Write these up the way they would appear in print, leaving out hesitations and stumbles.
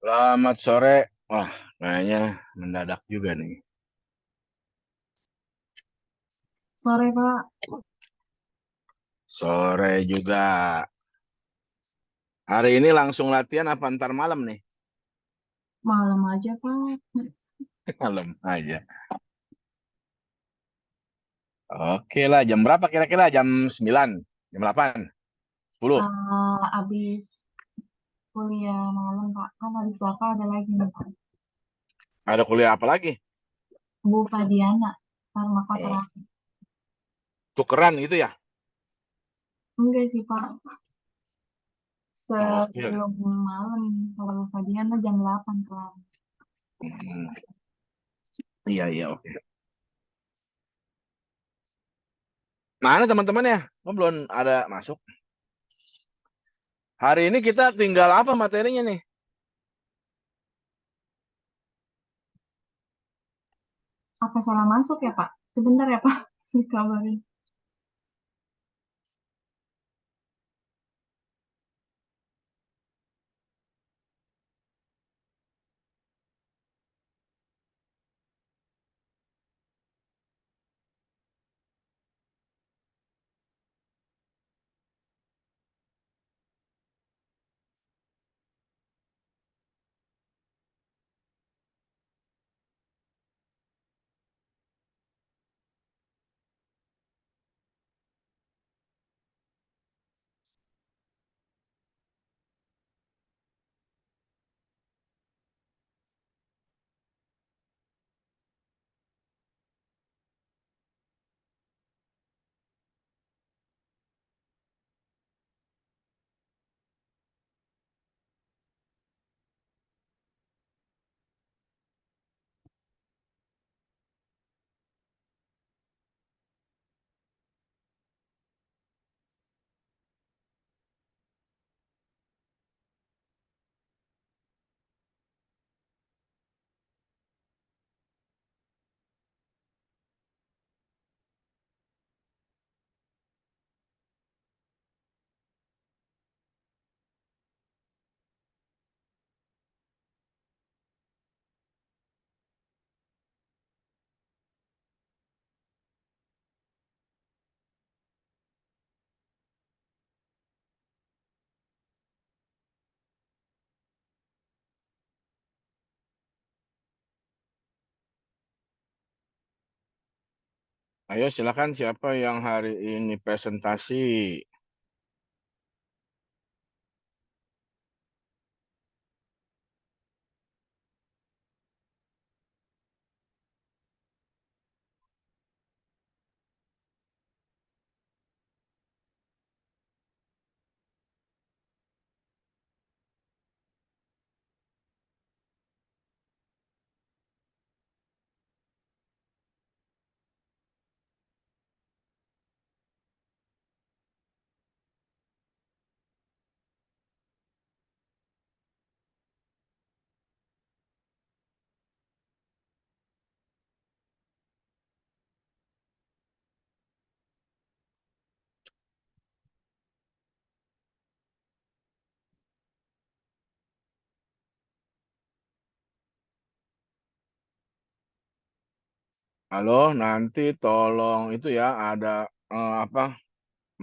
Selamat sore. Wah, kayaknya mendadak juga nih. Sore, Pak. Sore juga. Hari ini langsung latihan apa ntar malam nih? Malam aja, Pak. Malam aja. Oke lah, jam berapa kira-kira? Jam 9, jam 8, 10. Abis kuliah malam, Pak. Kan habis bakal ada lagi nih, Pak. Ada kuliah apa lagi? Bu Fadiana, Oh, farmakoterapi. tukeran gitu ya? Enggak sih, Pak. Oh, iya. Sebelum malam, kalau Bu Fadiana jam 8 kelar. Hmm, iya, iya, oke. Mana teman-temannya? Oh, belum ada masuk. Hari ini kita tinggal apa materinya nih? Apa salah masuk ya, Pak? Sebentar ya, Pak. Saya kabarin. Ayo silakan siapa yang hari ini presentasi? Halo, nanti tolong itu ya ada apa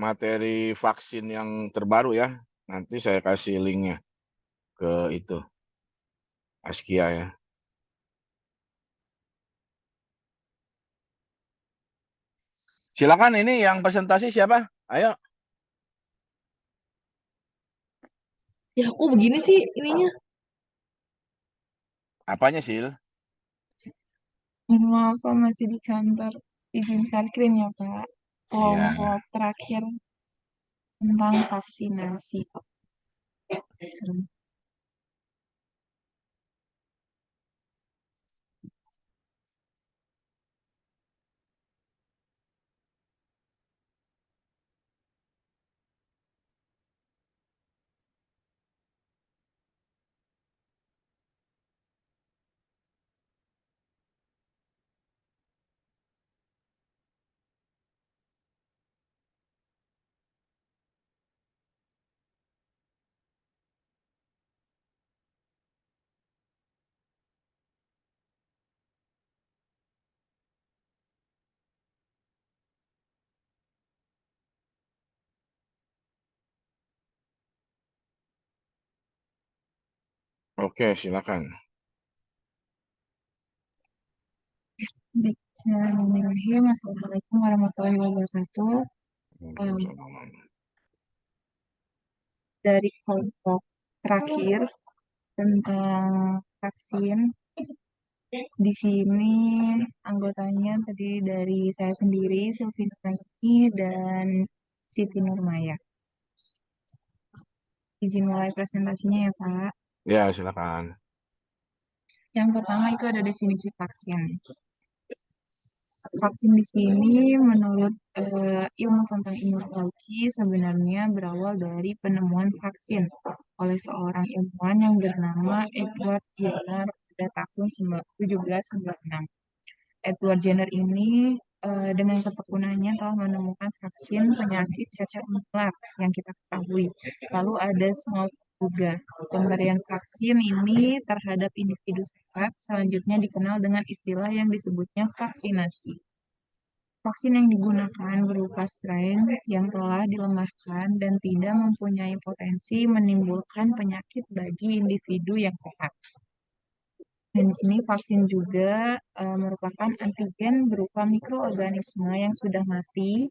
materi vaksin yang terbaru ya. Nanti saya kasih linknya ke itu Askia ya. Silakan ini yang presentasi siapa? Ayo, Ya aku begini sih ininya. apanya Sil? Mohon maaf Pak, masih di kantor. Izin parkir ya Pak. Iya. Kelompok terakhir tentang vaksinasi. Serem. Oke, silakan. Baik, bismillahirrahmanirrahim. Assalamualaikum warahmatullahi wabarakatuh. Dari kelompok terakhir tentang vaksin, di sini anggotanya terdiri dari saya sendiri, Sylvie Nurmaini, dan Siti Nurmaya. Izin mulai presentasinya ya, Pak. Ya, silakan. Yang pertama itu ada definisi vaksin. Vaksin di sini menurut ilmu tentang imunologi sebenarnya berawal dari penemuan vaksin oleh seorang ilmuwan yang bernama Edward Jenner pada tahun 1796. Edward Jenner ini dengan ketekunannya telah menemukan vaksin penyakit cacar menular yang kita ketahui. Lalu ada smallpox juga. Pemberian vaksin ini terhadap individu sehat selanjutnya dikenal dengan istilah yang disebutnya vaksinasi. Vaksin yang digunakan berupa strain yang telah dilemahkan dan tidak mempunyai potensi menimbulkan penyakit bagi individu yang sehat. Dan di sini vaksin juga merupakan antigen berupa mikroorganisme yang sudah mati,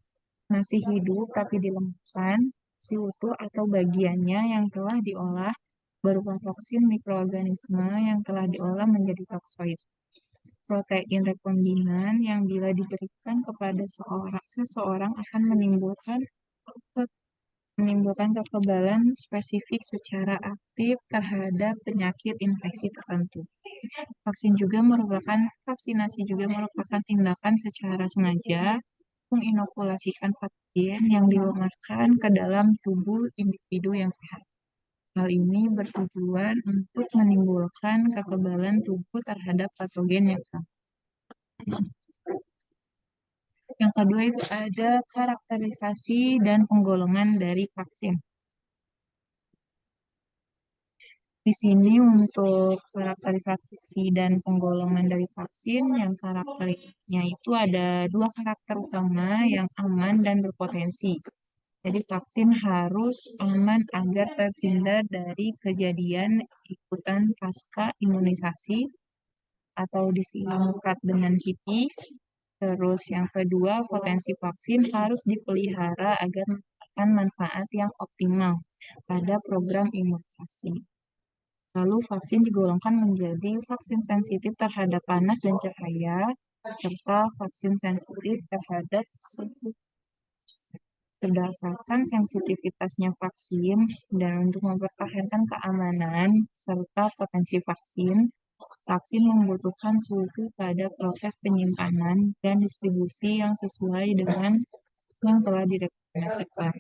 masih hidup tapi dilemahkan, si utuh atau bagiannya yang telah diolah berupa toksin mikroorganisme yang telah diolah menjadi toksoid. Protein rekombinan yang bila diberikan kepada seseorang akan menimbulkan kekebalan spesifik secara aktif terhadap penyakit infeksi tertentu. Vaksinasi juga merupakan tindakan secara sengaja menginokulasikan patogen yang dilemahkan ke dalam tubuh individu yang sehat. Hal ini bertujuan untuk menimbulkan kekebalan tubuh terhadap patogen yang sama. Yang kedua itu ada karakterisasi dan penggolongan dari vaksin. Di sini untuk karakterisasi dan penggolongan dari vaksin, yang karakternya itu ada dua karakter utama yang aman dan berpotensi. Jadi vaksin harus aman agar terhindar dari kejadian ikutan pasca imunisasi atau disingkat dengan HIPI. Terus yang kedua, potensi vaksin harus dipelihara agar mendapatkan manfaat yang optimal pada program imunisasi. Lalu vaksin digolongkan menjadi vaksin sensitif terhadap panas dan cahaya, serta vaksin sensitif terhadap suhu. Berdasarkan sensitivitasnya vaksin dan untuk mempertahankan keamanan serta potensi vaksin, vaksin membutuhkan suhu pada proses penyimpanan dan distribusi yang sesuai dengan yang telah direkomendasikan.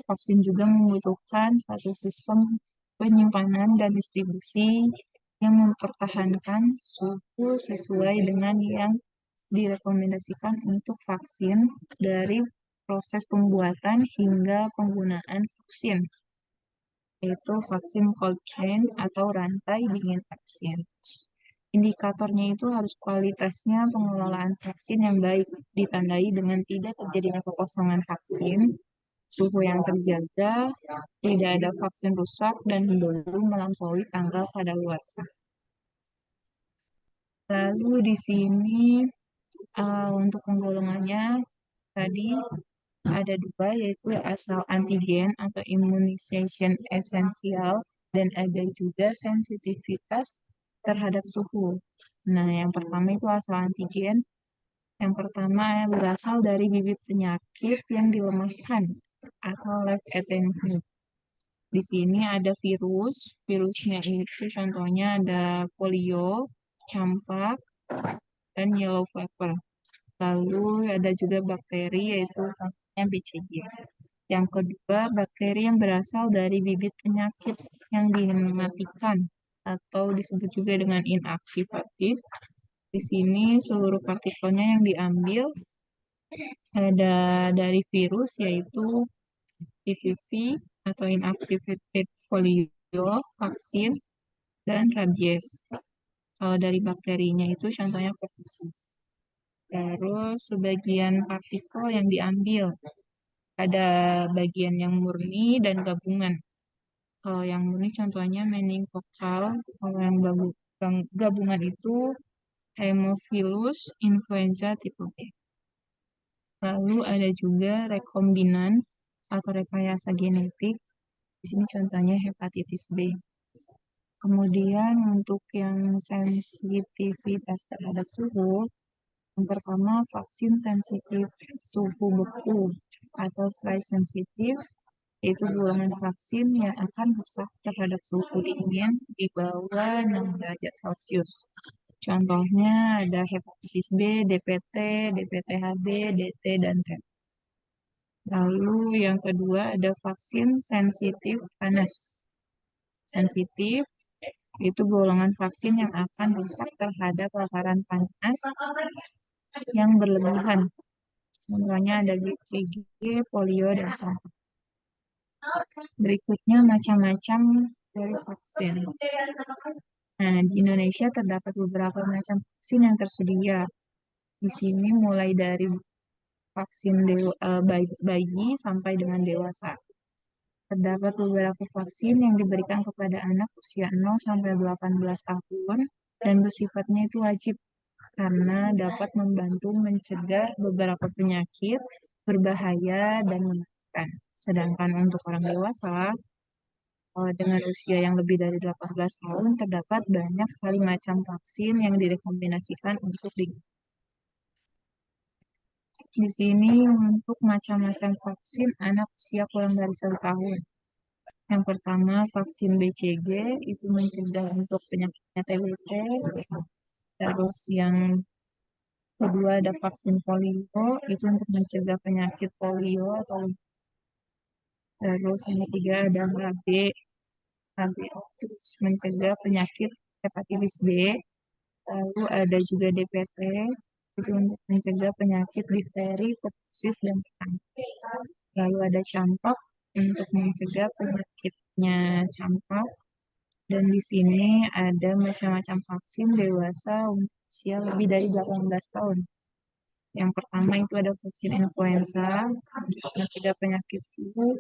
Vaksin juga membutuhkan satu sistem penyimpanan dan distribusi yang mempertahankan suhu sesuai dengan yang direkomendasikan untuk vaksin dari proses pembuatan hingga penggunaan vaksin, yaitu vaksin cold chain atau rantai dingin vaksin. Indikatornya itu harus kualitasnya pengelolaan vaksin yang baik, ditandai dengan tidak terjadinya kekosongan vaksin, suhu yang terjaga, tidak ada vaksin rusak, dan belum melampaui tanggal kadaluarsa. Lalu di sini untuk penggolongannya tadi ada dua, yaitu asal antigen atau immunization esensial, dan ada juga sensitivitas terhadap suhu. Nah, yang pertama itu asal antigen. Yang pertama berasal dari bibit penyakit yang dilemahkan atau live attenuated. Di sini ada virusnya itu contohnya ada polio, campak, dan yellow fever. Lalu ada juga bakteri yaitu contohnya BCG. Yang kedua, bakteri yang berasal dari bibit penyakit yang dimatikan atau disebut juga dengan inaktivated. Di sini seluruh partikelnya yang diambil ada dari virus yaitu PVV atau inactivated polio, vaksin, dan rabies. Kalau dari bakterinya itu contohnya pertussis. Terus sebagian partikel yang diambil ada bagian yang murni dan gabungan. Kalau yang murni contohnya meningokokal, kalau yang gabungan itu Haemophilus influenza tipe B. Lalu ada juga rekombinan atau rekayasa genetik. Di sini contohnya hepatitis B. Kemudian untuk yang sensitivitas terhadap suhu, yang pertama vaksin sensitif suhu beku atau fly sensitif, yaitu golongan vaksin yang akan rusak terhadap suhu dingin di bawah 6 derajat Celcius. Contohnya ada hepatitis B, DPT, DPT-HB, DT, dan Z. Lalu yang kedua ada vaksin sensitif panas. Sensitif itu golongan vaksin yang akan rusak terhadap paparan panas yang berlebihan. Contohnya ada BCG, polio, dan campak. Berikutnya macam-macam dari vaksin. Nah, di Indonesia terdapat beberapa macam vaksin yang tersedia. Di sini mulai dari vaksin bayi sampai dengan dewasa. Terdapat beberapa vaksin yang diberikan kepada anak usia 0 sampai 18 tahun dan bersifatnya itu wajib karena dapat membantu mencegah beberapa penyakit berbahaya dan mematikan. Sedangkan untuk orang dewasa dengan usia yang lebih dari 18 tahun terdapat banyak sekali macam vaksin yang direkomendasikan untuk di sini untuk macam-macam vaksin anak usia kurang dari 1 tahun. Yang pertama vaksin BCG itu mencegah untuk penyakitnya TBC. Terus yang kedua ada vaksin polio itu untuk mencegah penyakit polio atau terus yang ketiga ada HB terus mencegah penyakit hepatitis B. Lalu ada juga DPT itu untuk mencegah penyakit difteri, pertusis, dan tetanus. Lalu ada campak untuk mencegah penyakitnya campak. Dan di sini ada macam-macam vaksin dewasa untuk usia lebih dari 18 tahun. Yang pertama itu ada vaksin influenza untuk mencegah penyakit flu.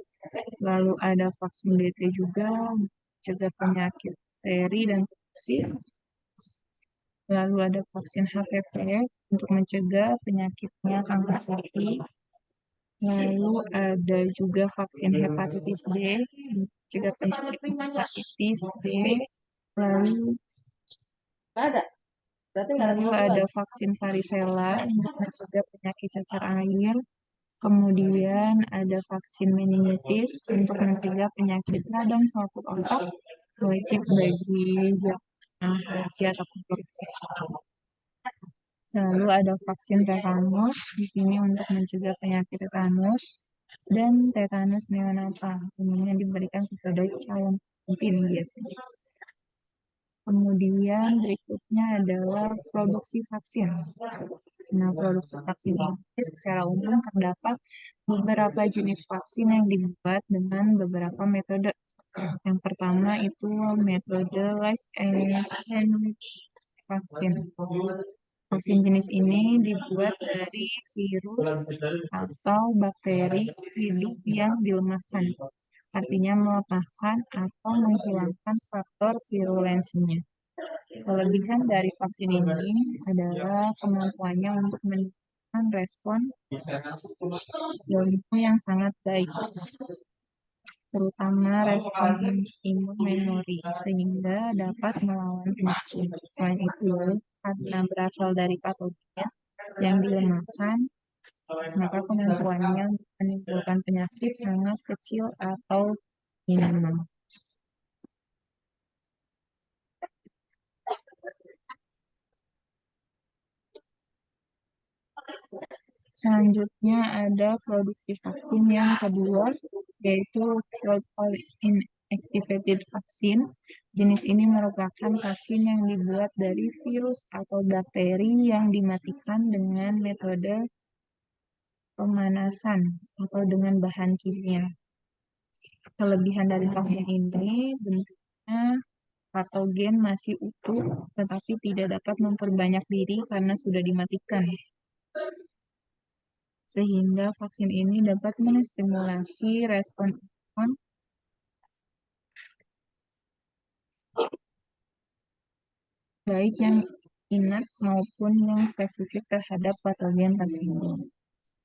Lalu ada vaksin DT juga untuk mencegah penyakit difteri dan pertusis. Lalu ada vaksin HPV untuk mencegah penyakitnya kanker cervix. Lalu ada juga vaksin hepatitis B untuk mencegah penyakit hepatitis B. Lalu ada vaksin varicella untuk mencegah penyakit cacar air. Kemudian ada vaksin meningitis untuk mencegah penyakit radang selaput otak wajib bagi jemaah haji atau korupsi. Lalu ada vaksin tetanus di sini untuk mencegah penyakit tetanus dan tetanus neonatal. Ini diberikan kepada calon pengantin biasanya. Kemudian berikutnya adalah produksi vaksin. Nah, produksi vaksin ini secara umum terdapat beberapa jenis vaksin yang dibuat dengan beberapa metode. Yang pertama itu metode live and vaksin. Vaksin jenis ini dibuat dari virus atau bakteri hidup yang dilemahkan. Artinya melemahkan atau menghilangkan faktor virulensinya. Kelebihan dari vaksin ini adalah kemampuannya untuk meningkatkan respon imun yang sangat baik, terutama respon imun memori, sehingga dapat melawan penyakit. Selain itu, karena berasal dari patogen yang dilemahkan, maka kemampuannya untuk menimbulkan penyakit sangat kecil atau minimal. Selanjutnya ada produksi vaksin yang kedua, yaitu killed all inactivated vaksin. Jenis ini merupakan vaksin yang dibuat dari virus atau bakteri yang dimatikan dengan metode pemanasan atau dengan bahan kimia. Kelebihan dari vaksin ini bentuknya patogen masih utuh, tetapi tidak dapat memperbanyak diri karena sudah dimatikan. Sehingga vaksin ini dapat menstimulasi respon imun baik yang inat maupun yang spesifik terhadap patogen tersebut.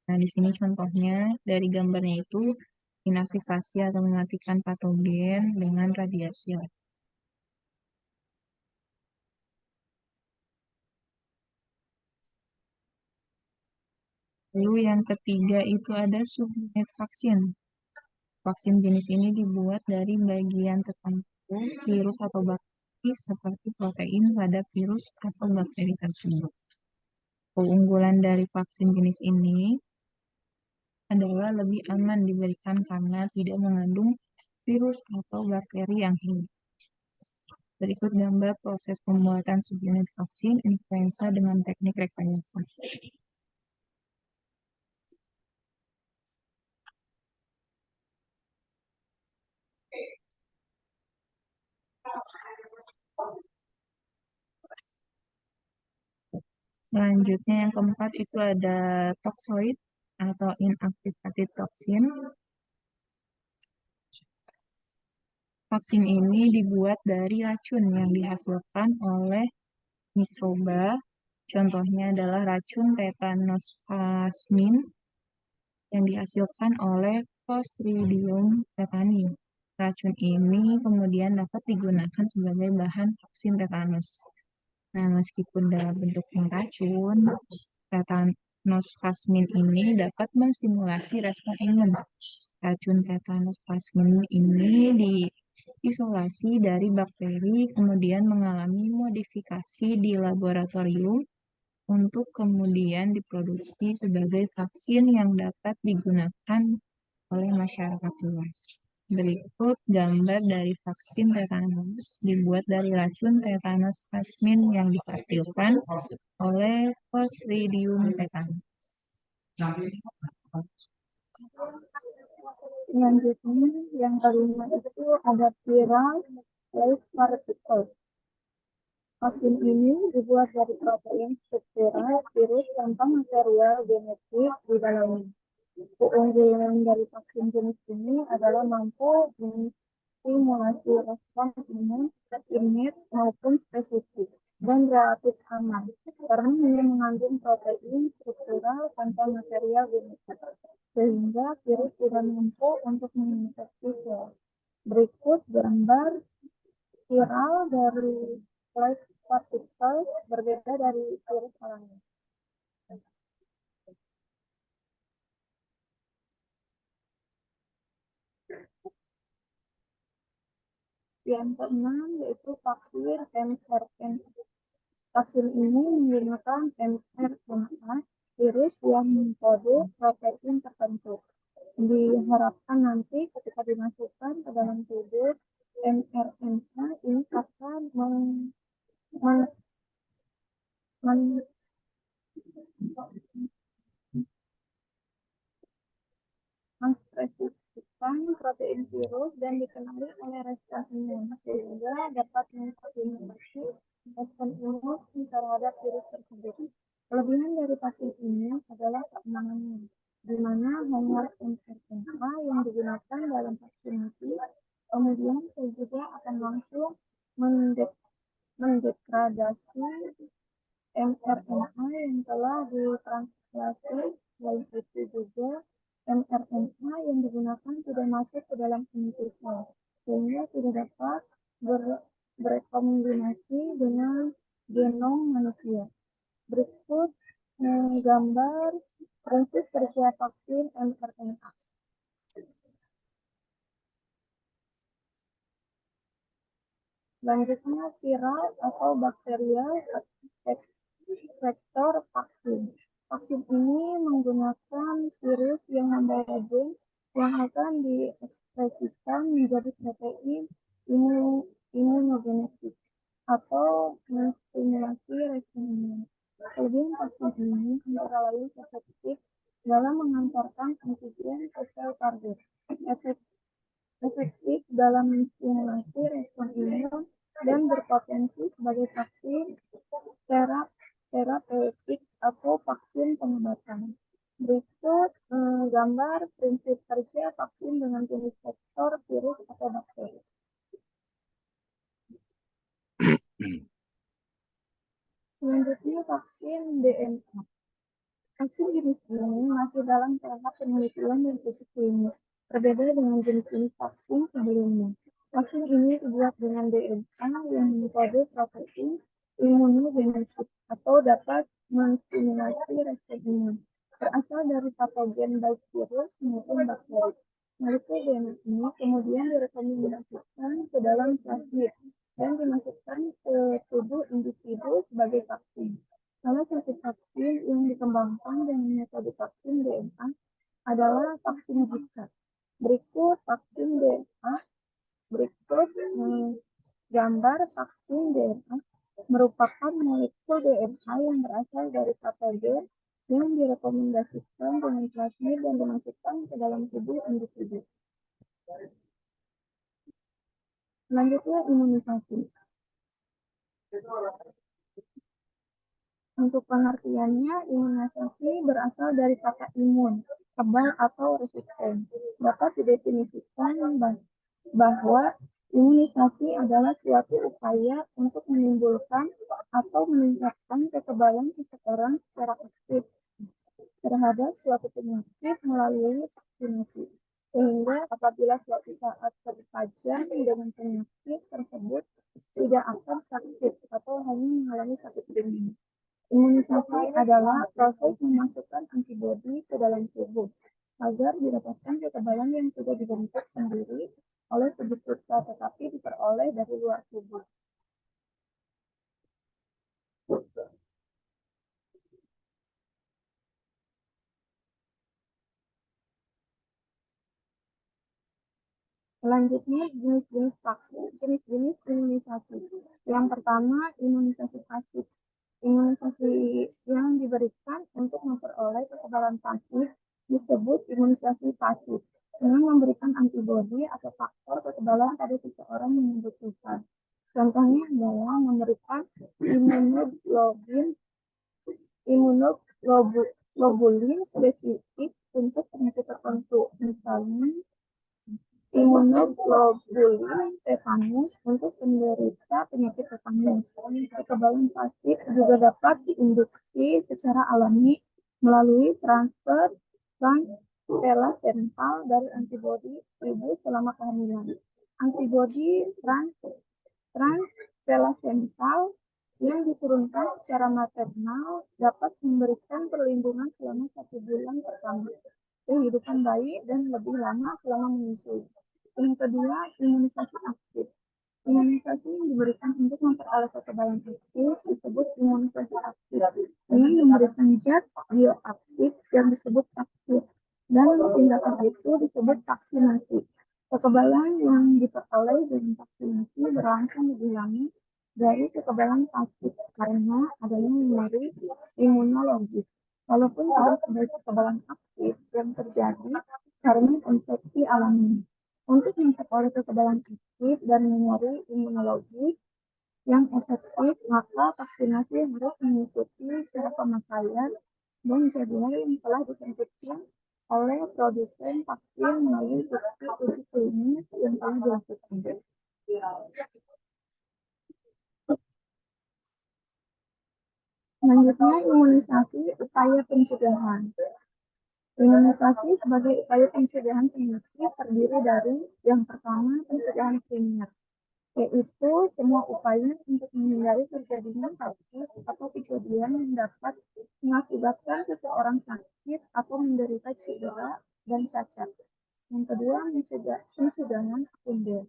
Nah, di sini contohnya dari gambarnya itu inaktivasi atau mematikan patogen dengan radiasi. Lalu yang ketiga itu ada subunit vaksin. Vaksin jenis ini dibuat dari bagian tertentu virus atau bakteri seperti protein pada virus atau bakteri tersebut. Keunggulan dari vaksin jenis ini adalah lebih aman diberikan karena tidak mengandung virus atau bakteri yang hidup. Berikut gambar proses pembuatan subunit vaksin influenza dengan teknik rekayasa. Selanjutnya yang keempat itu ada toxoid atau inactivated toxin. Vaksin ini dibuat dari racun yang dihasilkan oleh mikroba. Contohnya adalah racun tetanospasmin yang dihasilkan oleh Clostridium tetani. Racun ini kemudian dapat digunakan sebagai bahan vaksin tetanus. Nah, meskipun dalam bentuk racun, tetanospasmin ini dapat menstimulasi respon imun. Racun tetanospasmin ini diisolasi dari bakteri, kemudian mengalami modifikasi di laboratorium untuk kemudian diproduksi sebagai vaksin yang dapat digunakan oleh masyarakat luas. Berikut gambar dari vaksin tetanus dibuat dari racun tetanospasmin yang dihasilkan oleh Clostridium tetani. Selanjutnya, yang kelima itu ada viral live particle. Vaksin ini dibuat dari protein struktural virus tanpa material genetik di dalamnya. Keunggulan dari vaksin jenis ini adalah mampu menstimulasi respons imun innate maupun spesifik dan relatif aman karena hanya mengandung protein struktural tanpa material genetik sehingga virus tidak mampu untuk menginfeksi sel. Berikut gambar viral dari live particle berbeda dari virus alami. Yang keenam yaitu vaksin mRNA. Vaksin ini menggunakan mRNA virus yang mengkode protein tertentu. Diharapkan nanti ketika dimasukkan ke dalam tubuh, mRNA ini akan menspesifikkan protein virus dan dikenali oleh respon imun sehingga dapat menginfeksi respon imun terhadap virus tersebut. Kelebihan dari vaksin ini adalah keamanannya, di mana hanya mRNA yang digunakan dalam vaksinasi, kemudian saya juga akan langsung mendegradasi mRNA yang telah ditranslasi. Selain itu juga mRNA yang digunakan tidak masuk ke dalam inti sel, sehingga tidak dapat berekombinasi dengan genom manusia. Berikut gambar prinsip kerja vaksin mRNA. Selanjutnya viral atau bakterial vektor vaksin. Vaksin ini menggunakan virus yang membawa gen yang akan diekspresikan menjadi protein imunogenetik atau menstimulasi respon imun. Kelebihan vaksin ini antara lain efektif dalam mengantarkan antigen ke sel target, efektif dalam menstimulasi respon imun, dan berpotensi sebagai vaksin terapeutik atau vaksin pengobatan. Berikut gambar prinsip kerja vaksin dengan jenis vektor, virus, atau bakteri. vaksin DNA. Vaksin jenis ini masih dalam tahap penelitian dan uji klinis, berbeda dengan jenis-jenis vaksin sebelumnya. Vaksin ini dibuat dengan DNA yang mengkode protein imunogenetik atau dapat menstimulasi respon imun, berasal dari patogen baik virus maupun bakteri. Molekul DNA ini kemudian direkomendasikan ke dalam plasmid dan dimasukkan ke tubuh individu sebagai vaksin. Salah satu vaksin yang dikembangkan dengan metode vaksin DNA adalah vaksin Zika. Berikut vaksin DNA, berikut gambar vaksin DNA merupakan molekul DNA yang berasal dari patogen yang direkomendasikan dengan plasmid dan dimasukkan ke dalam tubuh individu. Selanjutnya imunisasi. Untuk pengertiannya, imunisasi berasal dari kata imun, kebal atau resisten. Dapat didefinisikan bahwa imunisasi adalah suatu upaya untuk menimbulkan atau meningkatkan kekebalan seseorang secara aktif terhadap suatu penyakit melalui vaksinasi. Sehingga apabila suatu saat terpapar dengan penyakit tersebut tidak akan sakit atau hanya mengalami sakit ringan. Imunisasi adalah proses memasukkan antibodi ke dalam tubuh agar didapatkan kekebalan yang sudah dibentuk sendiri oleh tubuh kita tetapi diperoleh dari luar tubuh. Selanjutnya jenis-jenis vaksin, jenis-jenis imunisasi. Yang pertama imunisasi pasif. Imunisasi yang diberikan untuk memperoleh kekebalan pasif disebut imunisasi pasif dengan memberikan antibodi atau faktor kekebalan pada seseorang yang membutuhkan. Contohnya adalah memberikan imunoglobulin spesifik untuk penyakit tertentu, misalnya imunoglobulin tetanus untuk penderita penyakit tetanus. Kekebalan pasif juga dapat diinduksi secara alami melalui transfer transplacental dari antibodi ibu selama kehamilan. Antibodi transplacental yang diturunkan secara maternal dapat memberikan perlindungan selama 1 bulan pertama kehidupan bayi dan lebih lama selama menyusui. Yang kedua, imunisasi aktif. Imunisasi yang diberikan untuk memperoleh kekebalan aktif disebut imunisasi aktif dengan memberikan zat bioaktif yang disebut aktif dan tindakan itu disebut vaksinasi. Kekebalan yang diperoleh dengan vaksinasi berlangsung lebih lama dari kekebalan pasif karena adanya memori imunologis. Walaupun tidak sebagai kekebalan aktif yang terjadi karena infeksi alami. Untuk memperoleh kekebalan aktif dan memori imunologis yang efektif, maka vaksinasi harus mengikuti cara pemakaian dan jadwal yang telah ditentukan oleh produsen vaksin melalui bukti uji klinis yang telah dilakukan. Selanjutnya, imunisasi upaya pencegahan. Imunisasi sebagai upaya pencegahan penyakit terdiri dari yang pertama pencegahan primer, yaitu semua upaya untuk menghindari terjadinya sakit atau kejadian yang dapat mengakibatkan seseorang sakit atau menderita cedera dan cacat. Yang kedua, pencegahan sekunder.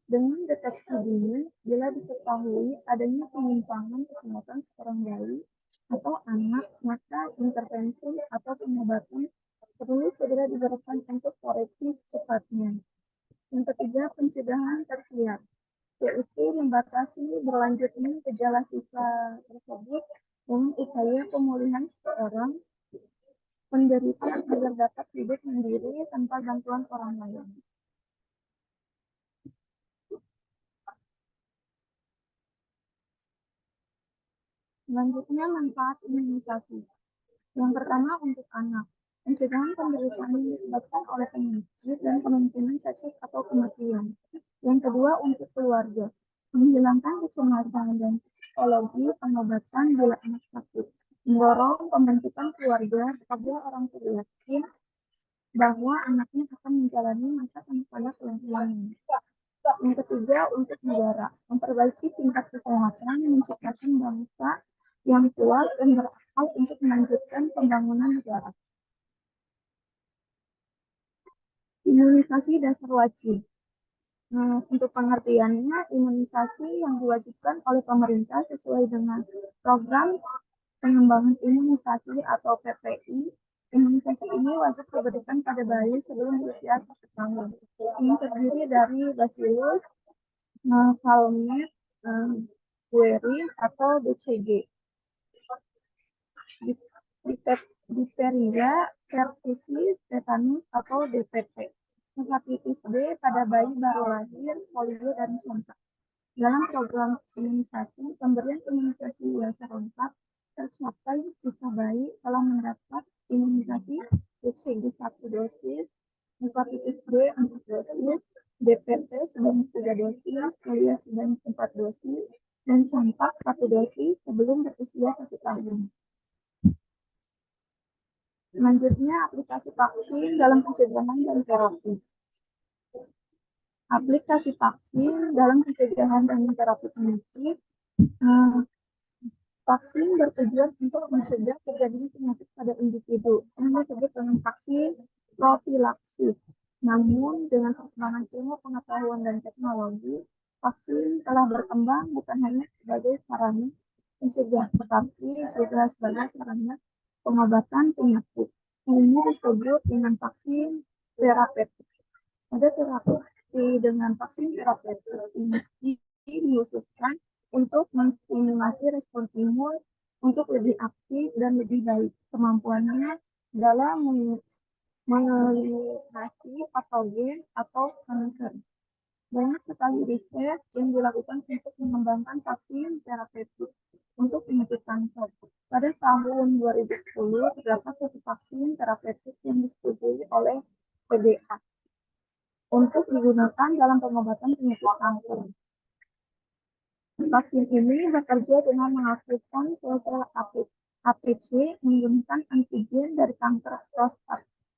Dengan deteksi dini, bila diketahui adanya penyimpangan kesehatan seorang bayi atau anak, maka intervensi atau pengobatan perlu segera diberikan untuk koreksi secepatnya. Yang ketiga, pencegahan tersier, yaitu membatasi berlanjutnya gejala sisa tersebut dengan upaya pemulihan seorang penderita agar dapat hidup mandiri tanpa bantuan orang lain. Selanjutnya, manfaat imunisasi. Yang pertama untuk anak, pencegahan penderitaan yang disebabkan oleh penyakit dan kemungkinan cacat atau kematian. Yang kedua untuk keluarga, menghilangkan kecemasan dan psikologi pengobatan bila anak sakit, mendorong pembentukan keluarga agar orang tua yakin bahwa anaknya akan menjalani masa kanak-kanak yang hilang. Yang ketiga, untuk negara, memperbaiki tingkat kesehatan, menciptakan bangsa yang kuat dan berakal untuk melanjutkan pembangunan negara. Imunisasi dasar wajib. Untuk pengertiannya, imunisasi yang diwajibkan oleh pemerintah sesuai dengan program pengembangan imunisasi atau PPI. Imunisasi ini wajib diberikan pada bayi sebelum berusia 1 tahun. Ini terdiri dari Bacillus, Calmette, Guerin atau BCG. Difteria, pertussis, tetanus atau DPT. Hepatitis B pada bayi baru lahir, polio dan campak. Dalam program imunisasi, pemberian imunisasi yang serentak tercapai jika bayi telah mendapat imunisasi BCG 1 dosis, hepatitis B 4 dosis, DPT sebanyak 3 dosis, polio sebanyak 4 dosis, dan campak 1 dosis sebelum berusia 1 tahun. Selanjutnya, aplikasi vaksin dalam pencegahan dan terapi. Aplikasi vaksin dalam pencegahan dan terapi penyakit. Vaksin bertujuan untuk mencegah terjadinya penyakit pada individu yang disebut dengan vaksin profilaksis. Namun, dengan perkembangan ilmu pengetahuan dan teknologi, vaksin telah berkembang bukan hanya sebagai sarana mencegah, tetapi juga sebagai sarana pengobatan penyakit. Ini disebut dengan vaksin terapeutik. Pada terapi dengan vaksin terapeutik ini dikhususkan untuk menstimulasi respon imun untuk lebih aktif dan lebih baik kemampuannya dalam mengeliminasi patogen atau kanker. Banyak sekali riset yang dilakukan untuk mengembangkan vaksin terapeutik untuk penyakit kanker. Pada tahun 2010, terdapat satu vaksin terapeutik yang disetujui oleh FDA untuk digunakan dalam pengobatan penyakit kanker. Vaksin ini bekerja dengan mengaktifkan sel-sel APC menggunakan antigen dari kanker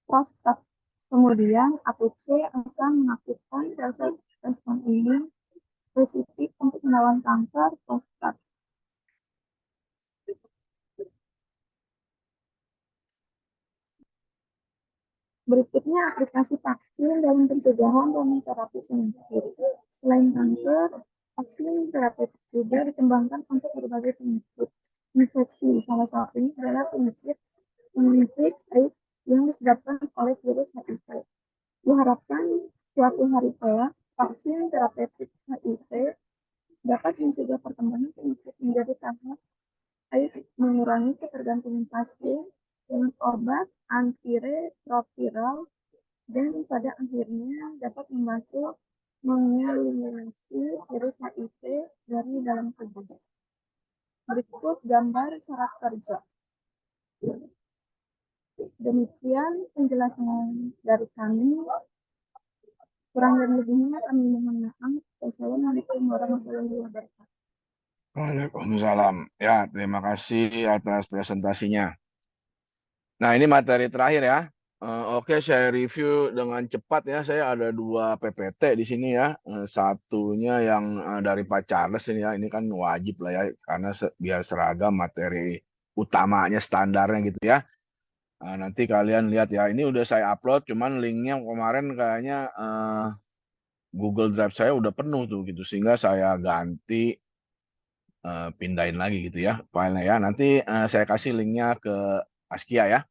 prostat. Kemudian APC akan mengaktifkan sel-sel respon imun spesifik untuk melawan kanker prostat. Berikutnya aplikasi vaksin dalam pencegahan dan terapi penyakit. Selain kanker, vaksin terapeutik juga dikembangkan untuk berbagai penyakit infeksi. Salah satunya adalah penyakit AIDS yang disebabkan oleh virus HIV. Diharapkan suatu hari kelak, vaksin terapeutik HIV dapat mencegah perkembangan penyakit menjadi tahap AIDS, mengurangi ketergantungan pasien dengan obat antiretroviral, dan pada akhirnya dapat membantu mengeliminasi virus HIV dari dalam tubuh. Berikut gambar cara kerja. Demikian penjelasan dari kami. Kurang dan lebihnya kami mohon maaf. Wassalamualaikum warahmatullahi wabarakatuh. Waalaikumsalam. Ya, terima kasih atas presentasinya. Nah, ini materi terakhir ya. Oke, saya review dengan cepat ya. Saya ada 2 PPT di sini ya. Satunya yang dari Pak Charles ini ya. Ini kan wajib lah ya, karena biar seragam materi utamanya, standarnya gitu ya. Nanti kalian lihat ya. Ini udah saya upload, cuman linknya kemarin kayaknya Google Drive saya udah penuh tuh gitu, sehingga saya ganti pindahin lagi gitu ya filenya ya. Nanti saya kasih linknya ke Askia ya.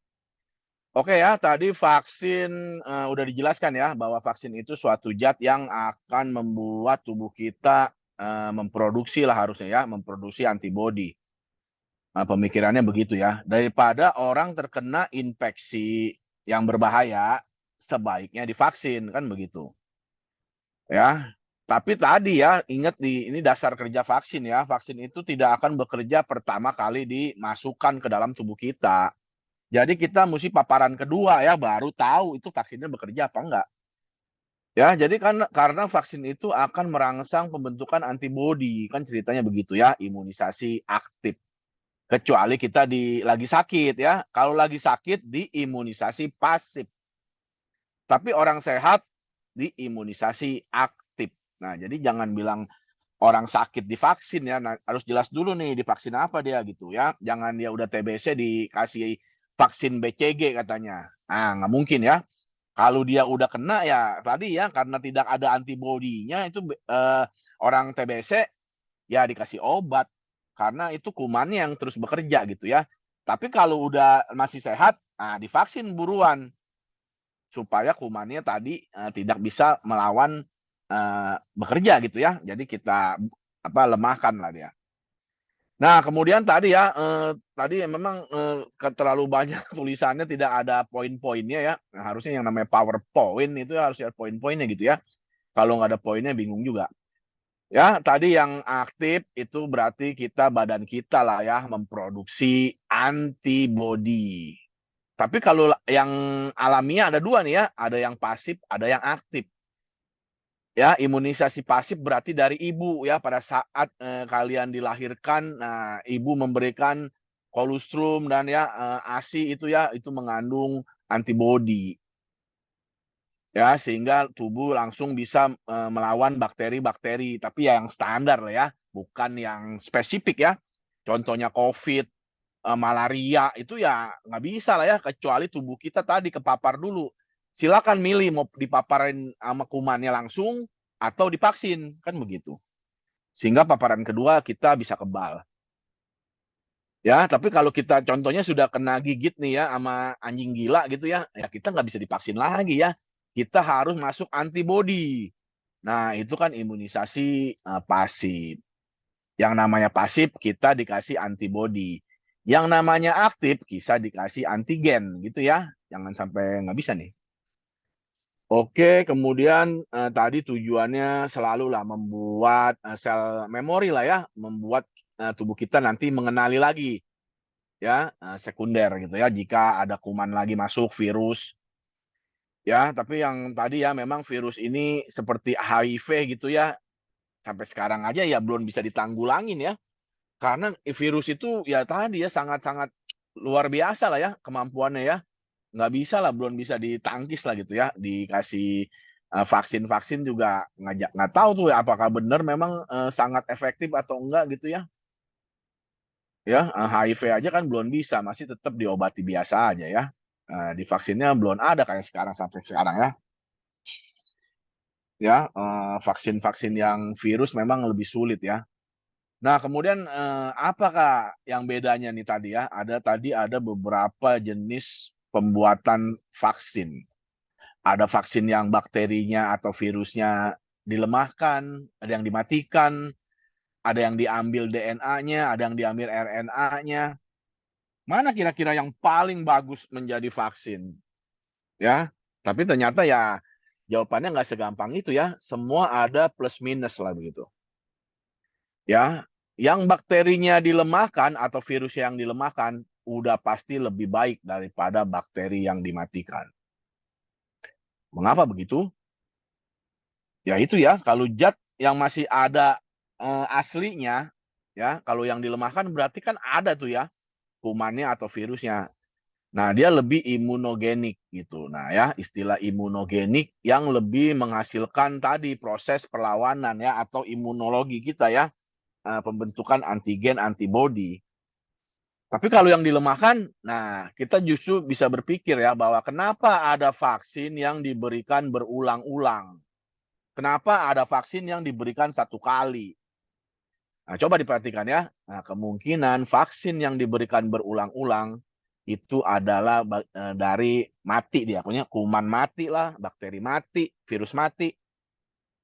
Oke ya, tadi vaksin udah dijelaskan ya, bahwa vaksin itu suatu zat yang akan membuat tubuh kita memproduksi lah harusnya ya, memproduksi antibodi. Pemikirannya begitu ya. Daripada orang terkena infeksi yang berbahaya, sebaiknya divaksin, kan begitu. Ya. Tapi tadi ya, ingat ini dasar kerja vaksin ya. Vaksin itu tidak akan bekerja pertama kali dimasukkan ke dalam tubuh kita. Jadi kita mesti paparan kedua ya, baru tahu itu vaksinnya bekerja apa enggak. Ya, jadi karena vaksin itu akan merangsang pembentukan antibodi, kan ceritanya begitu ya, imunisasi aktif. Kecuali kita lagi sakit ya. Kalau lagi sakit diimunisasi pasif. Tapi orang sehat diimunisasi aktif. Nah, jadi jangan bilang orang sakit divaksin ya. Nah, harus jelas dulu nih divaksin apa dia gitu ya. Jangan dia udah TBC dikasih vaksin BCG katanya. Nah, nggak mungkin ya. Kalau dia udah kena ya tadi ya karena tidak ada antibodinya itu orang TBC ya dikasih obat karena itu kumannya yang terus bekerja gitu ya. Tapi kalau udah masih sehat, nah divaksin buruan supaya kumannya tadi tidak bisa melawan bekerja gitu ya. Jadi kita lemahkan lah dia. Nah, kemudian tadi ya, tadi memang terlalu banyak tulisannya tidak ada poin-poinnya ya. Nah, harusnya yang namanya PowerPoint itu harus ada poin-poinnya gitu ya. Kalau nggak ada poinnya bingung juga. Ya, tadi yang aktif itu berarti badan kita lah ya memproduksi antibodi. Tapi kalau yang alamiah ada dua nih ya, ada yang pasif, ada yang aktif. Ya, imunisasi pasif berarti dari ibu ya pada saat kalian dilahirkan, nah ibu memberikan kolostrum dan ya ASI itu ya itu mengandung antibodi ya sehingga tubuh langsung bisa melawan bakteri-bakteri tapi ya yang standar lah ya bukan yang spesifik ya. Contohnya COVID, malaria itu ya nggak bisa lah ya kecuali tubuh kita tadi kepapar dulu. Silakan milih mau dipaparin sama kumannya langsung atau divaksin kan begitu. Sehingga paparan kedua kita bisa kebal. Ya, tapi kalau kita contohnya sudah kena gigit nih ya sama anjing gila gitu ya, ya kita nggak bisa divaksin lagi ya. Kita harus masuk antibodi. Nah, itu kan imunisasi pasif. Yang namanya pasif kita dikasih antibodi. Yang namanya aktif kita dikasih antigen gitu ya. Jangan sampai nggak bisa nih. Oke, kemudian tadi tujuannya selalu lah membuat sel memori lah ya, membuat tubuh kita nanti mengenali lagi ya sekunder gitu ya jika ada kuman lagi masuk virus ya. Tapi yang tadi ya memang virus ini seperti HIV gitu ya sampai sekarang aja ya belum bisa ditanggulangin ya. Karena virus itu ya tadi ya sangat-sangat luar biasa lah ya kemampuannya ya. Nggak bisa lah, belum bisa ditangkis lah gitu ya. Dikasih vaksin-vaksin juga nggak tahu tuh ya, apakah benar memang sangat efektif atau enggak gitu ya. Ya, HIV aja kan belum bisa, masih tetap diobati biasa aja ya. Divaksinnya belum ada kayak sekarang sampai sekarang ya. Ya, vaksin-vaksin yang virus memang lebih sulit ya. Nah, kemudian apakah yang bedanya nih tadi ya? Ada beberapa jenis pembuatan vaksin. Ada vaksin yang bakterinya atau virusnya dilemahkan, ada yang dimatikan, ada yang diambil DNA-nya, ada yang diambil RNA-nya. Mana kira-kira yang paling bagus menjadi vaksin? Ya, tapi ternyata ya jawabannya nggak segampang itu ya. Semua ada plus minus lah begitu. Ya, yang bakterinya dilemahkan atau virus yang dilemahkan udah pasti lebih baik daripada bakteri yang dimatikan. Mengapa begitu? Ya itu ya, kalau zat yang masih ada aslinya, ya kalau yang dilemahkan berarti kan ada tuh ya kumannya atau virusnya. Nah dia lebih imunogenik gitu. Nah ya istilah imunogenik yang lebih menghasilkan tadi proses perlawanan ya atau imunologi kita ya pembentukan antigen antibodi. Tapi kalau yang dilemahkan, nah kita justru bisa berpikir ya bahwa kenapa ada vaksin yang diberikan berulang-ulang. Kenapa ada vaksin yang diberikan satu kali? Nah, coba diperhatikan ya. Nah, kemungkinan vaksin yang diberikan berulang-ulang itu adalah dari mati dia, punya kuman mati lah, bakteri mati, virus mati.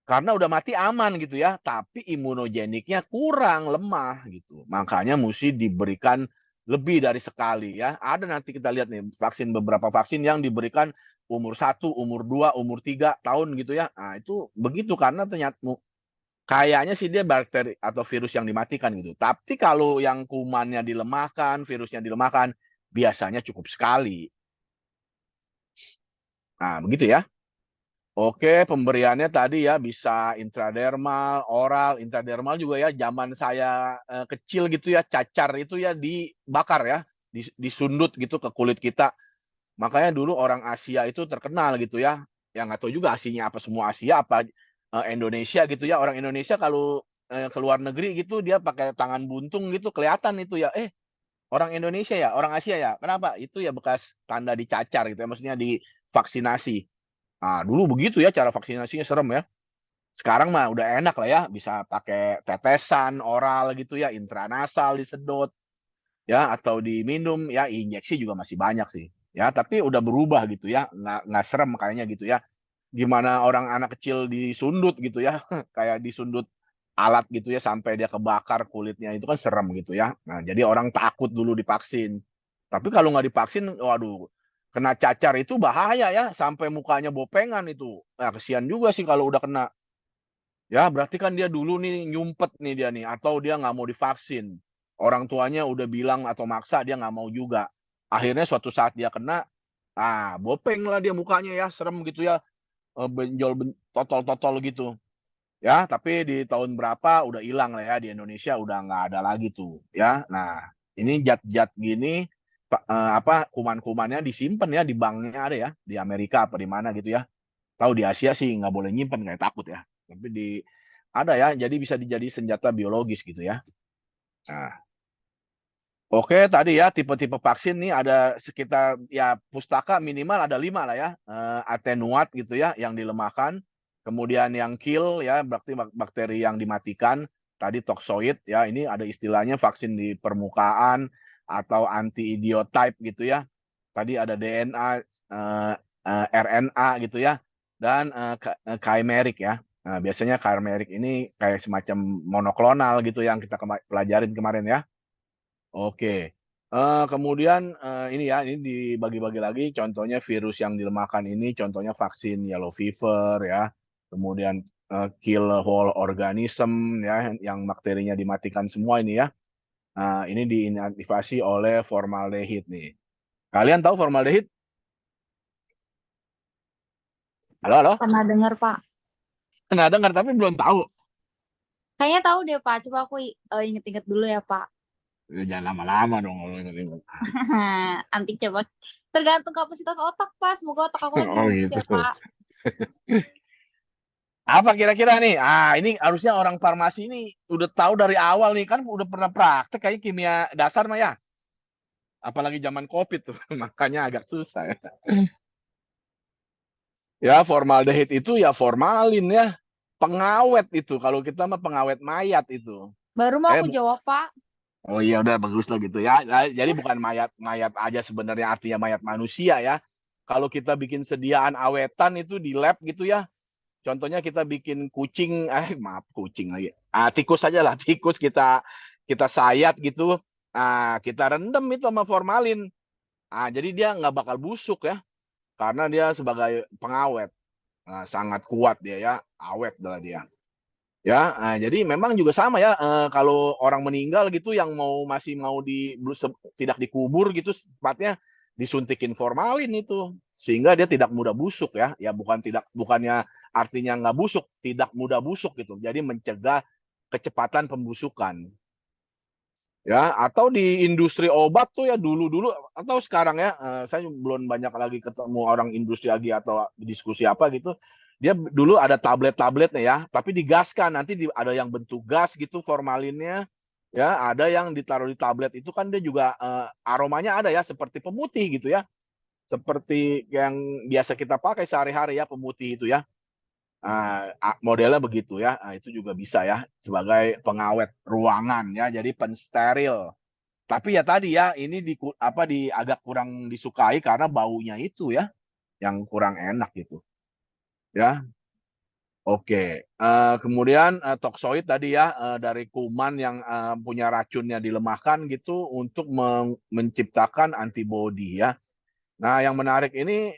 Karena udah mati aman gitu ya, tapi imunogeniknya kurang, lemah gitu. Makanya mesti diberikan lebih dari sekali ya. Ada nanti kita lihat nih beberapa vaksin yang diberikan umur 1, umur 2, umur 3 tahun gitu ya. Nah, itu begitu karena ternyata kayaknya sih dia bakteri atau virus yang dimatikan gitu. Tapi kalau yang kumannya dilemahkan, virusnya dilemahkan, biasanya cukup sekali. Nah, begitu ya. Oke, pemberiannya tadi ya bisa intradermal, oral, intradermal juga ya zaman saya, kecil gitu ya, cacar itu ya dibakar ya, disundut gitu ke kulit kita. Makanya dulu orang Asia itu terkenal gitu ya, yang nggak tahu juga Asianya apa, semua Asia apa, Indonesia gitu ya. Orang Indonesia kalau, ke luar negeri gitu dia pakai tangan buntung gitu kelihatan itu ya, orang Indonesia ya, orang Asia ya, kenapa? Itu ya bekas tanda dicacar gitu ya, maksudnya divaksinasi. Ah, dulu begitu ya cara vaksinasinya serem ya. Sekarang mah udah enak lah ya, bisa pakai tetesan oral gitu ya, intranasal disedot ya, atau diminum ya, injeksi juga masih banyak sih. Ya, tapi udah berubah gitu ya, nggak serem kayaknya gitu ya. Gimana orang anak kecil disundut gitu ya, kayak disundut alat gitu ya sampai dia kebakar kulitnya, itu kan serem gitu ya. Nah, jadi orang takut dulu divaksin. Tapi kalau nggak divaksin, waduh, kena cacar itu bahaya ya, sampai mukanya bopengan itu. Nah, kasihan juga sih kalau udah kena. Ya, berarti kan dia dulu nih nyumpet nih dia nih, atau dia nggak mau divaksin. Orang tuanya udah bilang atau maksa, dia nggak mau juga. Akhirnya suatu saat dia kena, bopeng lah dia mukanya ya, serem gitu ya, benjol totol-totol gitu. Ya, tapi di tahun berapa udah hilang lah ya, di Indonesia udah nggak ada lagi tuh, ya. Nah, ini zat-zat gini, kuman-kumannya disimpan ya, di banknya ada ya, di Amerika apa di mana gitu ya. Tahu di Asia sih nggak boleh nyimpen, kayak takut ya. Tapi ada ya, jadi bisa dijadi senjata biologis gitu ya. Nah, oke tadi ya tipe-tipe vaksin nih ada sekitar ya pustaka minimal ada 5 lah ya, atenuat gitu ya yang dilemahkan, kemudian yang kill ya berarti bakteri yang dimatikan, tadi toxoid ya ini ada istilahnya vaksin di permukaan atau anti-idiotype gitu ya. Tadi ada DNA, RNA gitu ya dan, chimeric ya. Nah biasanya chimeric ini kayak semacam monoklonal gitu yang kita pelajarin kemarin ya. Oke, kemudian, ini ya, ini dibagi-bagi lagi contohnya virus yang dilemahkan ini contohnya vaksin yellow fever ya, kemudian, kill whole organism ya, yang bakterinya dimatikan semua ini ya. Ini diinaktivasi oleh formaldehid nih. Kalian tahu formaldehid? Halo halo? Pernah dengar, Pak. Pernah dengar tapi belum tahu. Kayaknya tahu deh, Pak. Coba aku inget-inget dulu ya, Pak. Jangan lama-lama dong kalau inget-inget. Nanti coba. Tergantung kapasitas otak, Pak. Semoga otak aku lagi Oh bagus gitu. ya, Pak. Apa kira-kira nih? Ini harusnya orang farmasi ini udah tahu dari awal nih, kan udah pernah praktek kayaknya kimia dasar mah ya. Apalagi zaman Covid tuh, makanya agak susah ya. Ya, formaldehid itu ya formalin ya, pengawet itu, kalau kita mah pengawet mayat itu. Baru mau Eh, aku jawab, Pak. oh iya udah bagus lah gitu ya. Jadi bukan mayat aja sebenarnya artinya mayat manusia ya. Kalau kita bikin sediaan awetan itu di lab gitu ya, contohnya kita bikin kucing, maaf kucing lagi. Tikus aja lah, tikus kita sayat gitu. Kita rendam itu sama formalin. Jadi dia nggak bakal busuk ya, karena dia sebagai pengawet. Sangat kuat dia ya, awet adalah dia. Ya, jadi memang juga sama ya, kalau orang meninggal gitu yang masih mau tidak dikubur gitu, tepatnya disuntikin formalin itu, sehingga dia tidak mudah busuk ya. Ya bukannya artinya nggak busuk, tidak mudah busuk gitu. Jadi mencegah kecepatan pembusukan. Ya, atau di industri obat tuh ya dulu-dulu atau sekarang ya, saya belum banyak lagi ketemu orang industri lagi atau diskusi apa gitu. Dia dulu ada tablet-tabletnya ya, tapi digaskan nanti ada yang bentuk gas gitu formalinnya, ya ada yang ditaruh di tablet itu kan dia juga, aromanya ada ya seperti pemutih gitu ya, seperti yang biasa kita pakai sehari-hari ya pemutih itu ya. Modelnya begitu ya, itu juga bisa ya sebagai pengawet ruangan ya, jadi pensteril. Tapi ya tadi ya, ini agak kurang disukai karena baunya itu ya, yang kurang enak gitu, ya. Oke, kemudian, toksoid tadi ya, dari kuman yang, punya racunnya dilemahkan gitu untuk menciptakan antibodi ya. Nah yang menarik ini,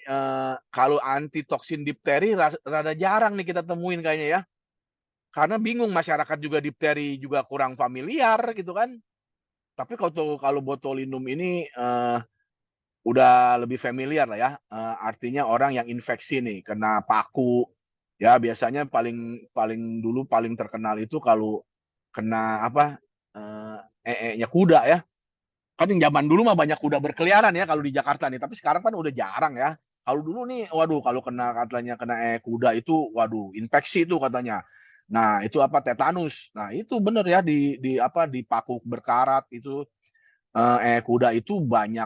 kalau antitoksin difteri rada jarang nih kita temuin kayaknya ya, karena bingung masyarakat juga difteri juga kurang familiar gitu kan. Tapi kalau botulinum ini, udah lebih familiar lah ya, artinya orang yang infeksi nih, kena paku, ya biasanya paling paling dulu paling terkenal itu kalau kena apa, ee-nya kuda ya. Kan yang zaman dulu mah banyak kuda berkeliaran ya kalau di Jakarta nih, tapi sekarang kan udah jarang ya. Kalau dulu nih, waduh kalau katanya kena kuda itu, waduh infeksi itu katanya. Nah itu apa, tetanus. Nah itu bener ya di apa, di paku berkarat itu, kuda itu banyak,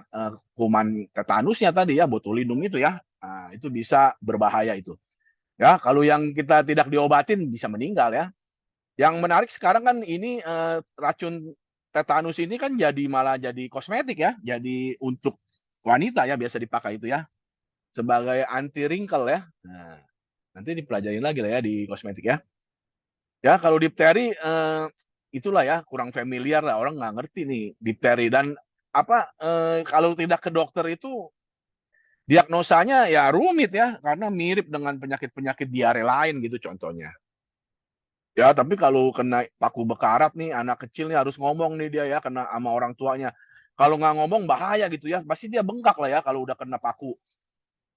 kuman tetanusnya tadi ya, botulinum itu ya. Nah itu bisa berbahaya itu. Ya kalau yang kita tidak diobatin bisa meninggal ya. Yang menarik sekarang kan ini, racun tetanus ini kan malah jadi kosmetik ya, jadi untuk wanita ya biasa dipakai itu ya, sebagai anti wrinkle ya. Nah, nanti dipelajarin lagi lah ya di kosmetik ya. Ya kalau difteri, itulah ya kurang familiar lah, orang nggak ngerti nih difteri dan apa, kalau tidak ke dokter itu diagnosanya ya rumit ya, karena mirip dengan penyakit-penyakit diare lain gitu contohnya. Ya, tapi kalau kena paku bekarat nih, anak kecil nih harus ngomong nih dia ya, kena sama orang tuanya. Kalau nggak ngomong bahaya gitu ya, pasti dia bengkak lah ya kalau udah kena paku.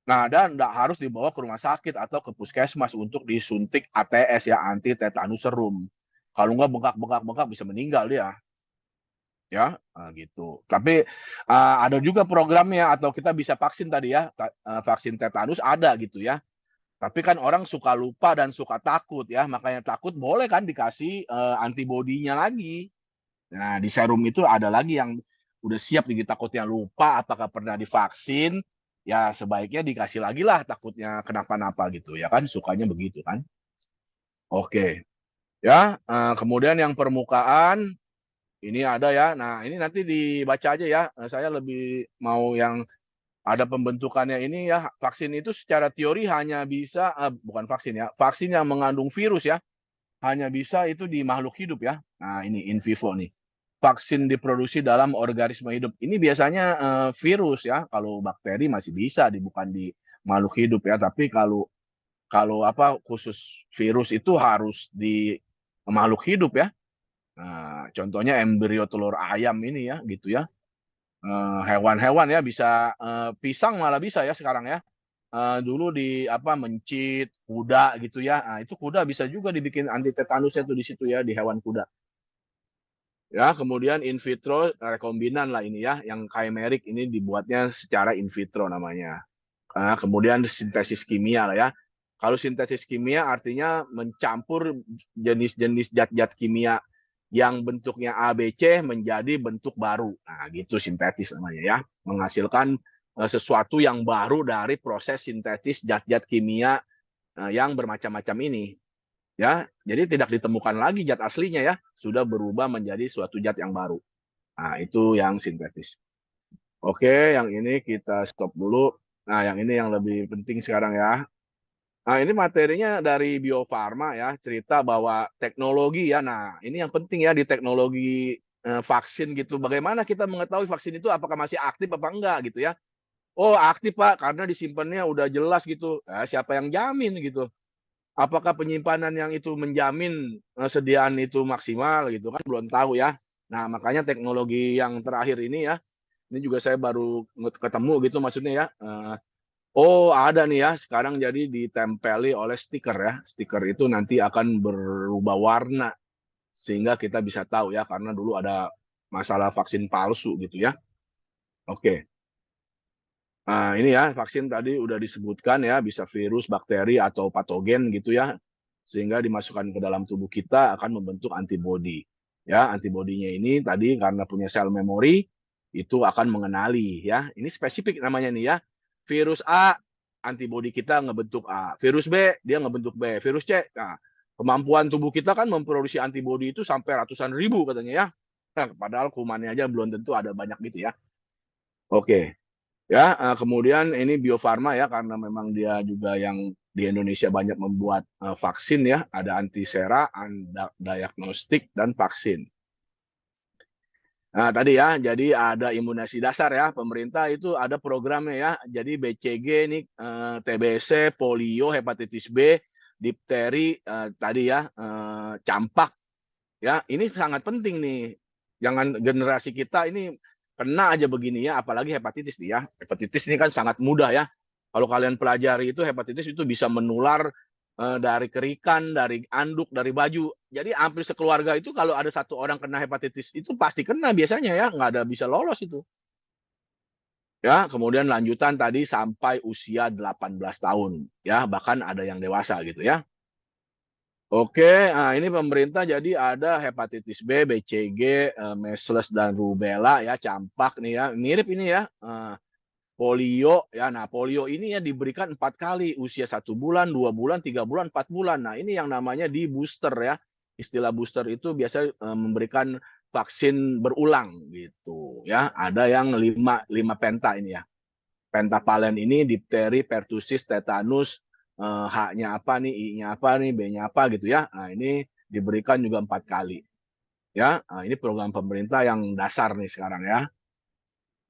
Nah, dan nggak harus dibawa ke rumah sakit atau ke puskesmas untuk disuntik ATS ya, anti tetanus serum. Kalau nggak bengkak-bengkak bisa meninggal dia, ya, gitu. Tapi, ada juga programnya atau kita bisa vaksin tadi ya, vaksin tetanus ada gitu ya. Tapi kan orang suka lupa dan suka takut ya, makanya takut boleh kan dikasih, antibodinya lagi. Nah, di serum itu ada lagi yang udah siap nih takutnya lupa apakah pernah divaksin, ya sebaiknya dikasih lagi lah takutnya kenapa-napa gitu ya kan, sukanya begitu kan. Oke, ya, kemudian yang permukaan, ini ada ya. Nah, ini nanti dibaca aja ya, saya lebih mau yang ada pembentukannya ini ya, vaksin itu secara teori hanya bisa bukan vaksin ya, vaksin yang mengandung virus ya, hanya bisa itu di makhluk hidup ya. Nah ini in vivo nih. Vaksin diproduksi dalam organisme hidup. Ini biasanya virus ya, kalau bakteri masih bisa bukan di makhluk hidup ya, tapi kalau kalau apa khusus virus itu harus di makhluk hidup ya. Nah, contohnya embrio telur ayam ini ya, gitu ya. Hewan-hewan ya bisa, pisang malah bisa ya sekarang ya. Dulu di apa, mencit, kuda gitu ya. Nah, itu kuda bisa juga dibikin anti tetanusnya tuh di situ ya, di hewan kuda. Ya, kemudian in vitro rekombinan lah ini ya, yang chimeric ini dibuatnya secara in vitro namanya. Kemudian sintesis kimia lah ya. Kalau sintesis kimia artinya mencampur jenis-jenis zat-zat kimia yang bentuknya A, B, C menjadi bentuk baru. Nah, gitu sintetis namanya ya. Menghasilkan sesuatu yang baru dari proses sintetis zat-zat kimia yang bermacam-macam ini. Ya, jadi tidak ditemukan lagi zat aslinya ya, sudah berubah menjadi suatu zat yang baru. Nah, itu yang sintetis. Oke, yang ini kita stop dulu. Nah, yang ini yang lebih penting sekarang ya. Nah, ini materinya dari Bio Farma ya, cerita bahwa teknologi ya. Nah, ini yang penting ya di teknologi vaksin gitu. Bagaimana kita mengetahui vaksin itu apakah masih aktif apa enggak gitu ya. Oh, aktif Pak, karena disimpannya udah jelas gitu. Siapa yang jamin gitu. Apakah penyimpanan yang itu menjamin sediaan itu maksimal gitu kan belum tahu ya. Nah, makanya teknologi yang terakhir ini ya, ini juga saya baru ketemu gitu maksudnya ya. Oh ada nih ya, sekarang jadi ditempeli oleh stiker ya. Stiker itu nanti akan berubah warna sehingga kita bisa tahu ya karena dulu ada masalah vaksin palsu gitu ya. Oke. Nah, ini ya vaksin tadi udah disebutkan ya bisa virus, bakteri atau patogen gitu ya. Sehingga dimasukkan ke dalam tubuh kita akan membentuk antibodi. Ya, antibodinya ini tadi karena punya sel memori itu akan mengenali ya. Ini spesifik namanya nih ya. Virus A antibodi kita ngebentuk A. Virus B dia ngebentuk B. Virus C. Nah, kemampuan tubuh kita kan memproduksi antibodi itu sampai ratusan ribu katanya ya. Nah, padahal kumannya aja belum tentu ada banyak gitu ya. Oke. Ya, kemudian ini Bio Farma ya karena memang dia juga yang di Indonesia banyak membuat vaksin ya, ada antisera, diagnostik dan vaksin. Nah, tadi ya, jadi ada imunisasi dasar ya, pemerintah itu ada programnya ya. Jadi BCG ini TBC, polio, hepatitis B, difteri tadi ya, campak ya. Ini sangat penting nih. Jangan generasi kita ini kena aja begini ya, apalagi hepatitis nih ya. Hepatitis ini kan sangat mudah ya. Kalau kalian pelajari itu hepatitis itu bisa menular dari kerikan, dari anduk, dari baju. Jadi hampir sekeluarga itu kalau ada satu orang kena hepatitis itu pasti kena biasanya ya, nggak ada bisa lolos itu. Ya, kemudian lanjutan tadi sampai usia 18 tahun ya, bahkan ada yang dewasa gitu ya. Oke, nah ini pemerintah jadi ada hepatitis B, BCG, measles dan rubella ya, campak nih ya, mirip ini ya, polio ya. Nah, polio ini ya diberikan 4 kali, usia 1 bulan, 2 bulan, 3 bulan, 4 bulan. Nah, ini yang namanya di booster ya. Istilah booster itu biasa memberikan vaksin berulang gitu ya. Ada yang 5 penta ini ya. Pentavalen ini difteri, pertusis, tetanus, H-nya apa nih, I-nya apa nih, B-nya apa gitu ya. Nah, ini diberikan juga 4 kali. Ya, nah, ini program pemerintah yang dasar nih sekarang ya.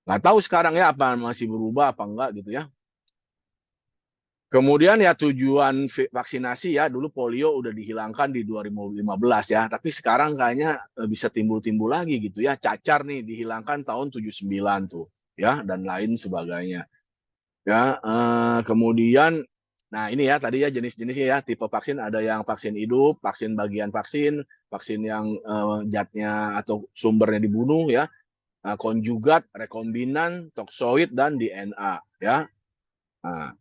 Nggak tahu sekarang ya apa masih berubah apa enggak gitu ya. Kemudian ya tujuan vaksinasi ya, dulu polio udah dihilangkan di 2015 ya, tapi sekarang kayaknya bisa timbul-timbul lagi gitu ya. Cacar nih dihilangkan tahun 79 tuh ya, dan lain sebagainya. Ya, kemudian nah ini ya tadi ya jenis-jenisnya ya, tipe vaksin ada yang vaksin hidup, vaksin bagian vaksin, vaksin yang zatnya atau sumbernya dibunuh ya, konjugat, rekombinan, toksoid dan DNA ya. Nah,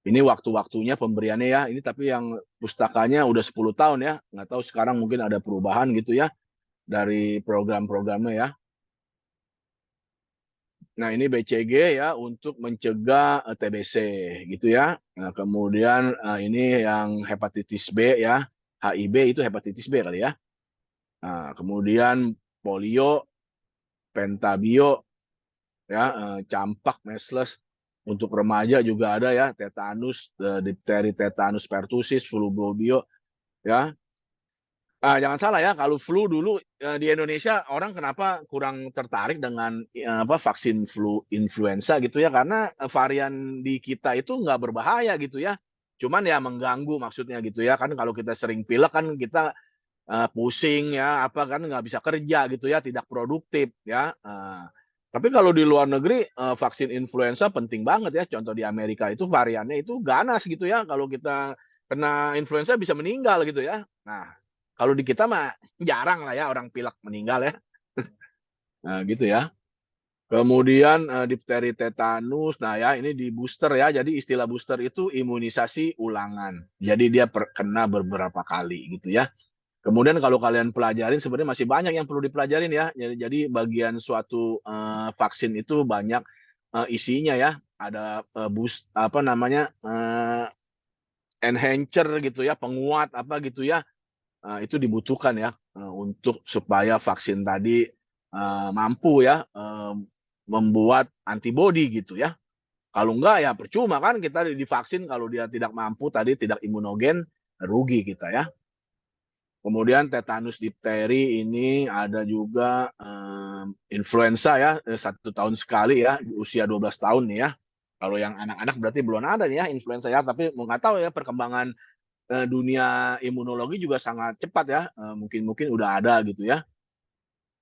ini waktu-waktunya pemberiannya ya. Ini tapi yang pustakanya udah 10 tahun ya. Nggak tahu sekarang mungkin ada perubahan gitu ya dari program-programnya ya. Nah, ini BCG ya untuk mencegah TBC gitu ya. Nah, kemudian ini yang hepatitis B ya. HIV itu hepatitis B kali ya. Nah, kemudian polio, pentabio ya, campak, measles. Untuk remaja juga ada ya, tetanus, difteri, tetanus pertussis, flu bolio ya. Jangan salah ya, kalau flu dulu di Indonesia orang kenapa kurang tertarik dengan vaksin flu influenza gitu ya, karena varian di kita itu nggak berbahaya gitu ya, cuman ya mengganggu maksudnya gitu ya, kan kalau kita sering pilek kan kita pusing ya, apa kan nggak bisa kerja gitu ya, tidak produktif ya. Tapi kalau di luar negeri vaksin influenza penting banget ya, contoh di Amerika itu variannya itu ganas gitu ya, kalau kita kena influenza bisa meninggal gitu ya. Nah, kalau di kita mah jarang lah ya orang pilek meninggal ya. Nah, gitu ya. Kemudian difteri, tetanus. Nah, ya ini di booster ya. Jadi istilah booster itu imunisasi ulangan. Jadi dia kena beberapa kali gitu ya. Kemudian kalau kalian pelajarin sebenarnya masih banyak yang perlu dipelajarin ya. Jadi bagian suatu vaksin itu banyak isinya ya. Ada enhancer gitu ya, penguat apa gitu ya. Itu dibutuhkan ya untuk supaya vaksin tadi mampu ya membuat antibodi gitu ya. Kalau enggak ya percuma kan kita divaksin kalau dia tidak mampu tadi, tidak imunogen, rugi kita ya. Kemudian tetanus difteri ini ada juga influenza ya, 1 tahun sekali ya, di usia 12 tahun nih ya. Kalau yang anak-anak berarti belum ada nih ya influenza ya, tapi nggak tahu ya perkembangan dunia imunologi juga sangat cepat ya, mungkin udah ada gitu ya.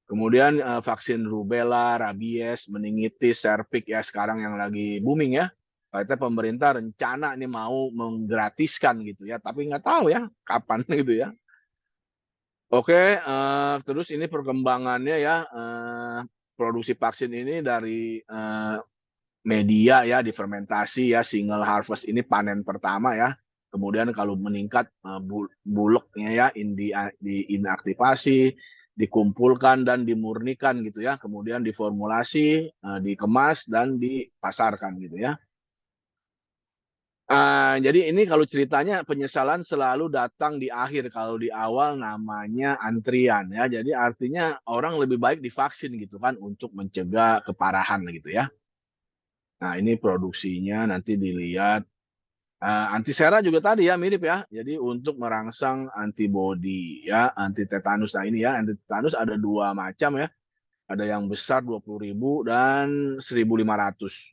Kemudian vaksin rubella, rabies, meningitis, serviks ya sekarang yang lagi booming ya. Kayaknya pemerintah rencana nih mau menggratiskan gitu ya, tapi nggak tahu ya kapan gitu ya. Oke, terus ini perkembangannya ya, produksi vaksin ini dari media ya, difermentasi ya, single harvest ini panen pertama ya. Kemudian kalau meningkat buleknya ya, diinaktivasi, dikumpulkan dan dimurnikan gitu ya. Kemudian diformulasi, dikemas dan dipasarkan gitu ya. Jadi ini kalau ceritanya penyesalan selalu datang di akhir, kalau di awal namanya antrian ya. Jadi artinya orang lebih baik divaksin gitu kan untuk mencegah keparahan gitu ya. Nah, ini produksinya nanti dilihat. Antisera juga tadi ya mirip ya. Jadi untuk merangsang antibodi ya, anti tetanus. Nah ini ya, anti tetanus ada 2 macam ya. Ada yang besar 20.000 dan 1.500.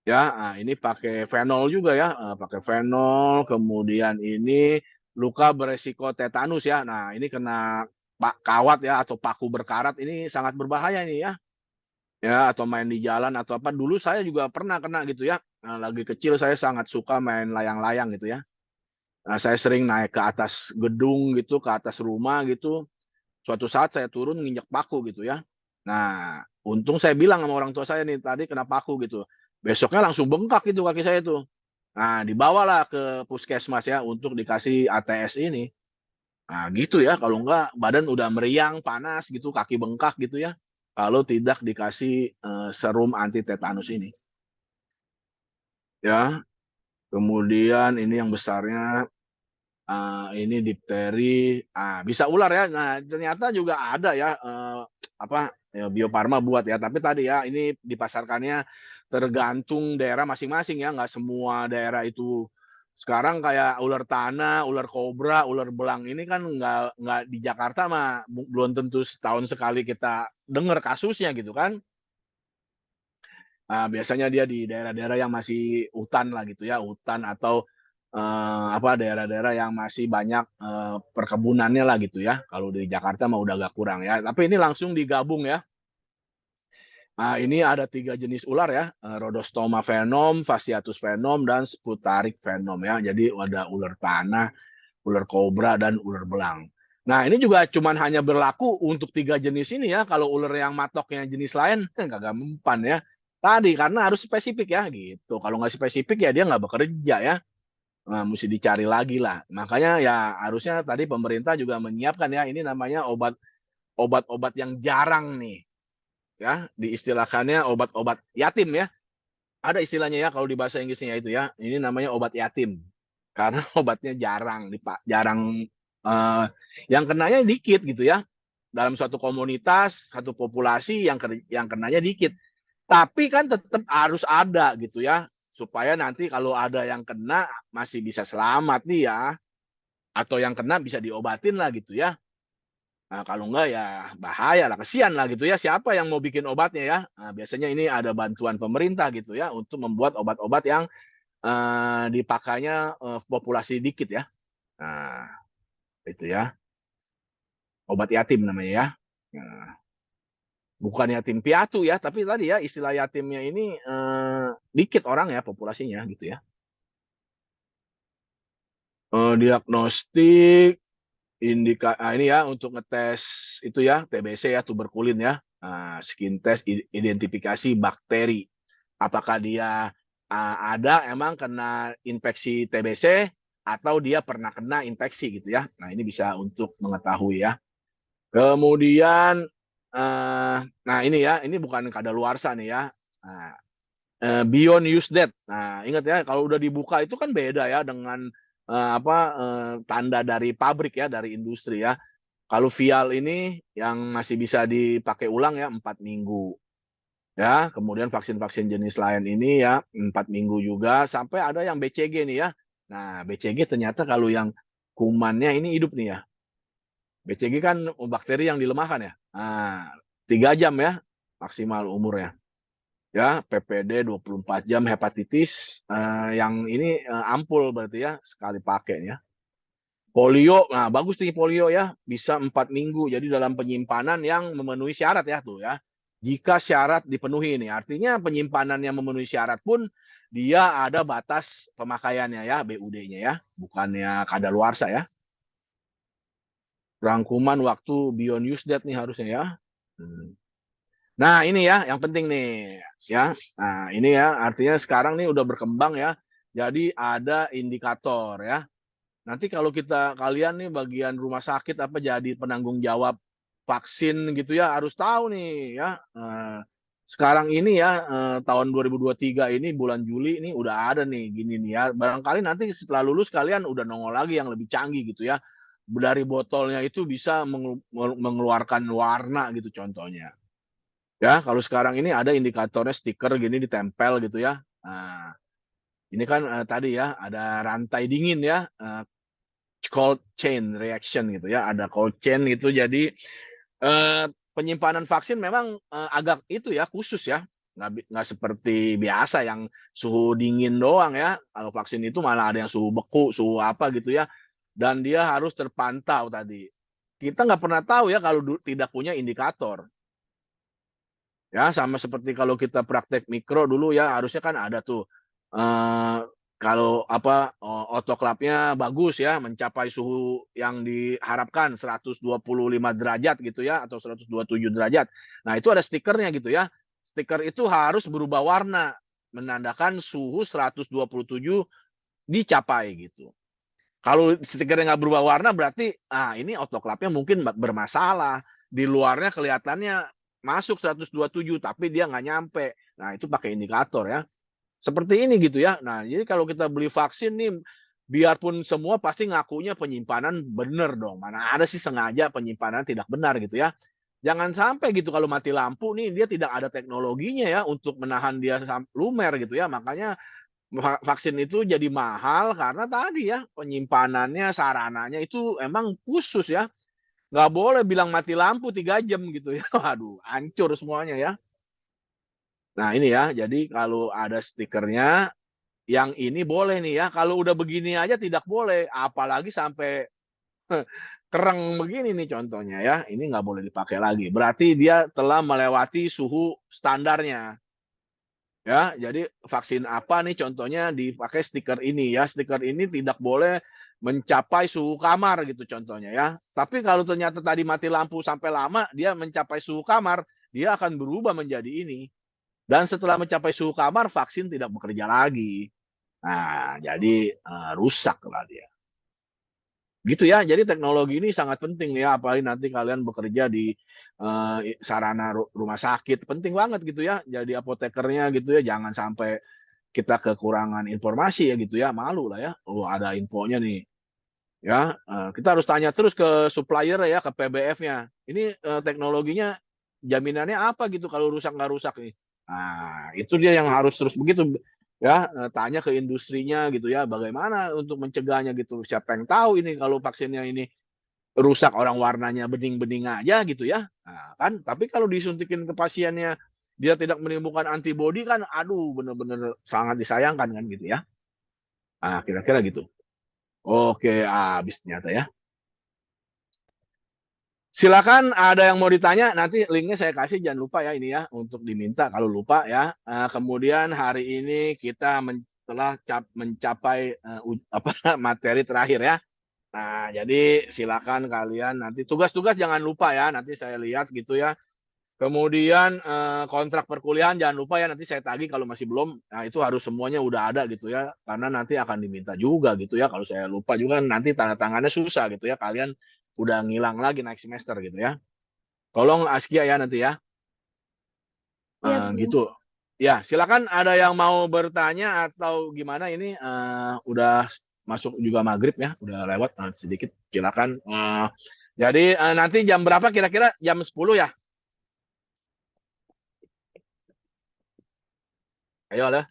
Ya, ini pakai fenol juga ya, pakai fenol, kemudian ini luka beresiko tetanus ya. Nah, ini kena kawat ya atau paku berkarat ini sangat berbahaya ini ya. ya, atau main di jalan atau apa. Dulu saya juga pernah kena gitu ya. Lagi kecil saya sangat suka main layang-layang gitu ya. Nah, saya sering naik ke atas gedung gitu, ke atas rumah gitu. Suatu saat saya turun nginjek paku gitu ya. Nah, untung saya bilang sama orang tua saya nih, tadi kena paku gitu. Besoknya langsung bengkak itu kaki saya tuh. Nah, dibawalah ke puskesmas ya untuk dikasih ATS ini. Nah, gitu ya. Kalau enggak, badan udah meriang, panas gitu, kaki bengkak gitu ya. Kalau tidak dikasih serum anti tetanus ini. Ya, kemudian ini yang besarnya, ini difteri, bisa ular ya. Nah, ternyata juga ada ya, apa, Bio Farma buat ya. Tapi tadi ya, ini dipasarkannya tergantung daerah masing-masing ya. Nggak semua daerah itu. Sekarang kayak ular tanah, ular kobra, ular belang ini kan nggak di Jakarta mah belum tentu setahun sekali kita dengar kasusnya gitu kan. Biasanya dia di daerah-daerah yang masih hutan lah gitu ya, hutan atau apa, daerah-daerah yang masih banyak perkebunannya lah gitu ya. Kalau di Jakarta mah udah agak kurang ya. Tapi ini langsung digabung ya. Ini ada 3 jenis ular ya, Rhodostoma venom, Fasciatus venom, dan Sputaric venom ya. Jadi ada ular tanah, ular kobra, dan ular belang. Nah, ini juga cuman hanya berlaku untuk 3 jenis ini ya. Kalau ular yang matoknya jenis lain kagak mempan ya. Tadi karena harus spesifik ya gitu. Kalau nggak spesifik ya dia nggak bekerja ya. Nah, mesti dicari lagi lah. Makanya ya harusnya tadi pemerintah juga menyiapkan ya, ini namanya obat-obat yang jarang nih ya, diistilahkannya obat-obat yatim ya. Ada istilahnya ya kalau di bahasa Inggrisnya itu ya. Ini namanya obat yatim. Karena obatnya jarang, jarang, eh, yang kenanya dikit gitu ya. Dalam suatu komunitas, satu populasi yang kenanya dikit. Tapi kan tetap harus ada gitu ya. Supaya nanti kalau ada yang kena masih bisa selamat nih ya. Atau yang kena bisa diobatin lah gitu ya. Nah, kalau enggak ya bahaya lah, kesian lah gitu ya. Siapa yang mau bikin obatnya ya? Nah, biasanya ini ada bantuan pemerintah gitu ya untuk membuat obat-obat yang dipakainya populasi dikit ya. Nah, itu ya. Obat yatim namanya ya. Nah, bukan yatim piatu ya, tapi tadi ya istilah yatimnya ini dikit orang ya populasinya gitu ya. Diagnostik ini ya untuk ngetes itu ya TBC ya, tuberkulin ya. Skin test identifikasi bakteri. Apakah dia ada emang kena infeksi TBC atau dia pernah kena infeksi gitu ya. Nah, ini bisa untuk mengetahui ya. Kemudian nah ini ya, ini bukan kadaluarsa nih ya. Nah, beyond use date. Nah, ingat ya kalau udah dibuka itu kan beda ya dengan apa, tanda dari pabrik ya, dari industri ya. Kalau vial ini yang masih bisa dipakai ulang ya 4 minggu. Ya, kemudian vaksin-vaksin jenis lain ini ya 4 minggu juga, sampai ada yang BCG nih ya. Nah, BCG ternyata kalau yang kumannya ini hidup nih ya. BCG kan bakteri yang dilemahkan ya. Nah, 3 jam ya maksimal umurnya. Ya, PPD 24 jam, hepatitis yang ini ampul berarti ya, sekali pakai ya. Polio, nah bagus nih polio ya, bisa 4 minggu. Jadi dalam penyimpanan yang memenuhi syarat ya tuh ya. Jika syarat dipenuhi ini, artinya penyimpanan yang memenuhi syarat pun dia ada batas pemakaiannya ya, BUD-nya ya, bukannya kadaluarsa ya. Rangkuman waktu beyond use date nih harusnya ya. Nah, ini ya yang penting nih ya. Nah, ini ya artinya sekarang nih udah berkembang ya. Jadi ada indikator ya. Nanti kalau kalian nih bagian rumah sakit apa jadi penanggung jawab vaksin gitu ya harus tahu nih ya. Sekarang ini ya tahun 2023 ini bulan Juli ini udah ada nih gini nih ya. Barangkali nanti setelah lulus kalian udah nongol lagi yang lebih canggih gitu ya. Dari botolnya itu bisa mengeluarkan warna gitu contohnya. Ya, kalau sekarang ini ada indikatornya stiker gini ditempel gitu ya. Nah, ini kan tadi ya ada rantai dingin ya, cold chain reaction gitu ya, ada cold chain gitu. Jadi penyimpanan vaksin memang agak itu ya khusus ya, nggak seperti biasa yang suhu dingin doang ya. Kalau vaksin itu malah ada yang suhu beku, suhu apa gitu ya, dan dia harus terpantau tadi. Kita nggak pernah tahu ya kalau tidak punya indikator. Ya, sama seperti kalau kita praktek mikro dulu ya, harusnya kan ada tuh, kalau apa, otoklavnya bagus ya, mencapai suhu yang diharapkan 125 derajat gitu ya, atau 127 derajat. Nah, itu ada stikernya gitu ya. Stiker itu harus berubah warna, menandakan suhu 127 dicapai gitu. Kalau stikernya nggak berubah warna berarti, ini otoklavnya mungkin bermasalah. Di luarnya kelihatannya masuk 127 tapi dia nggak nyampe. Nah, itu pakai indikator ya. Seperti ini gitu ya. Nah, jadi kalau kita beli vaksin nih, biarpun semua pasti ngakunya penyimpanan bener dong. Mana ada sih sengaja penyimpanan tidak benar gitu ya. Jangan sampai gitu kalau mati lampu nih dia tidak ada teknologinya ya untuk menahan dia lumer gitu ya. Makanya vaksin itu jadi mahal karena tadi ya penyimpanannya, sarananya itu emang khusus ya. Nggak boleh bilang mati lampu 3 jam gitu ya. Waduh, hancur semuanya ya. Nah ini ya, jadi kalau ada stikernya, yang ini boleh nih ya. Kalau udah begini aja tidak boleh, apalagi sampai kereng begini nih contohnya ya. Ini nggak boleh dipakai lagi. Berarti dia telah melewati suhu standarnya. Ya, jadi vaksin apa nih contohnya dipakai stiker ini ya. Stiker ini tidak boleh mencapai suhu kamar gitu contohnya ya. Tapi kalau ternyata tadi mati lampu sampai lama, dia mencapai suhu kamar, dia akan berubah menjadi ini. Dan setelah mencapai suhu kamar, vaksin tidak bekerja lagi. Nah, jadi rusak lah dia. Gitu ya, jadi teknologi ini sangat penting ya, apalagi nanti kalian bekerja di sarana rumah sakit, penting banget gitu ya, jadi apotekernya gitu ya, jangan sampai kita kekurangan informasi ya gitu ya, malu lah ya, oh ada infonya nih, ya kita harus tanya terus ke supplier ya, ke PBF-nya, ini teknologinya jaminannya apa gitu kalau rusak nggak rusak nih, nah itu dia yang harus terus begitu ya, tanya ke industrinya gitu ya, bagaimana untuk mencegahnya gitu. Siapa yang tahu ini kalau vaksinnya ini rusak orang warnanya bening-bening aja gitu ya. Nah, kan tapi kalau disuntikin ke pasiennya dia tidak menimbulkan antibodi kan aduh benar-benar sangat disayangkan kan gitu ya. Nah, kira-kira gitu. Oke, habis ternyata ya. Silakan ada yang mau ditanya, nanti linknya saya kasih, jangan lupa ya ini ya, untuk diminta kalau lupa ya. Kemudian hari ini kita telah mencapai apa, materi terakhir ya. Nah, jadi silakan kalian nanti tugas-tugas jangan lupa ya, nanti saya lihat gitu ya. Kemudian kontrak perkuliahan jangan lupa ya, nanti saya tagih kalau masih belum. Nah, itu harus semuanya udah ada gitu ya, karena nanti akan diminta juga gitu ya. Kalau saya lupa juga nanti tanda tangannya susah gitu ya. Kalian udah ngilang lagi naik semester gitu ya. Tolong Askia ya nanti ya. Iya, Bu. Gitu. Ya, silakan ada yang mau bertanya atau gimana ini udah masuk juga maghrib ya, udah lewat sedikit. Silakan. Jadi nanti jam berapa kira-kira? Jam 10 ya? Ayo lah.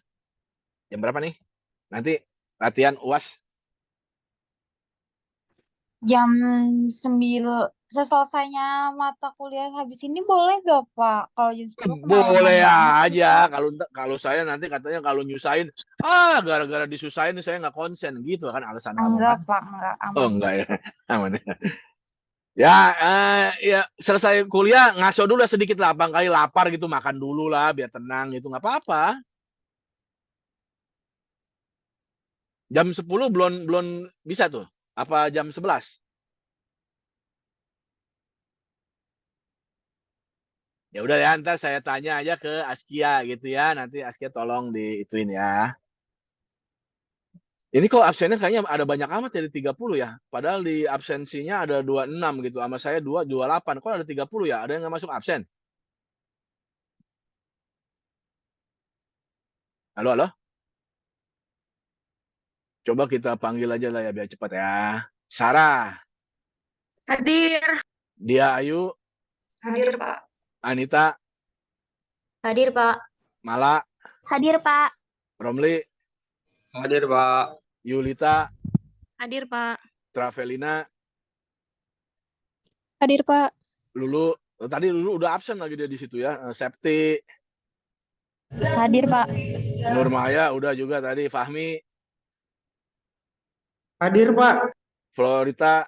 Jam berapa nih? Nanti latihan UAS. Jam 9 seselesainya mata kuliah habis ini boleh gak Pak? Kalau jam 10 kemalaman Boleh banget sih aja. Pak. Kalau saya nanti katanya kalau nyusahin, gara-gara disusahin saya nggak konsen gitu kan alasan kamu Enggak kan? Pak, enggak Oh aman. enggak ya, aman ya. Ya, ya selesai kuliah ngaso dulu lah sedikit lah, barangkali lapar gitu makan dulu lah biar tenang gitu nggak apa-apa. Jam 10 belum belum bisa tuh. Apa jam 11? Ya udah ya, ntar saya tanya aja ke Askia gitu ya. Nanti Askia tolong diituin ya. Ini kok absennya kayaknya ada banyak amat dari 30 ya. Padahal di absensinya ada 26 gitu. Sama saya 28. Kok ada 30 ya? Ada yang nggak masuk absen? Halo, halo? Coba kita panggil aja lah ya biar cepat ya. Sarah, Hadir. Dia Ayu, Hadir, Pak. Anita, Hadir Pak. Mala, Hadir Pak. Romli, Hadir, Pak. Yulita, Hadir, Pak. Travelina, Hadir, Pak. Lulu. Tadi Lulu udah absen lagi dia di situ ya. Septi, Hadir Pak. Nurmaya udah juga tadi. Fahmi, Hadir, Pak. Florita,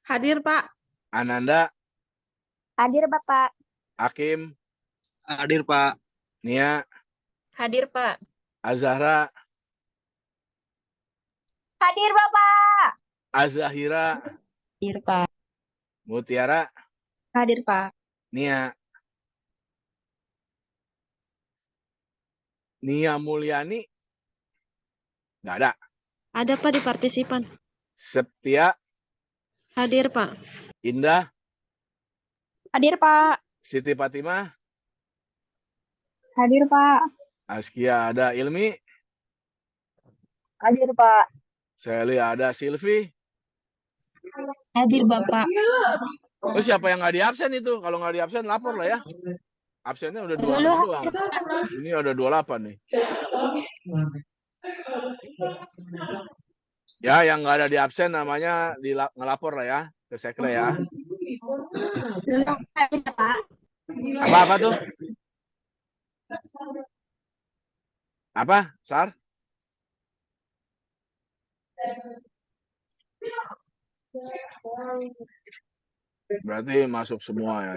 Hadir, Pak. Ananda, Hadir Bapak. Hakim, Hadir, Pak. Nia, Hadir, Pak. Azahra, Hadir Bapak. Azahira, Hadir, Pak. Mutiara, Hadir, Pak. Nia Mulyani, nggak ada. Ada, Pak, di partisipan. Septia, Hadir, Pak. Indah, Hadir Pak. Siti Fatimah, Hadir, Pak. Askia ada, Ilmi, Hadir, Pak. Sally ada, Silvi. Hadir, Bapak. Oh, siapa yang nggak di absen itu? Kalau nggak di absen lapor lah ya. Absennya udah 26 doang. Ini udah 28 nih. Ya, yang nggak ada di absen namanya ngelapor lah ya ke sekre ya. Apa tuh? Apa, Sar? Berarti masuk semua ya.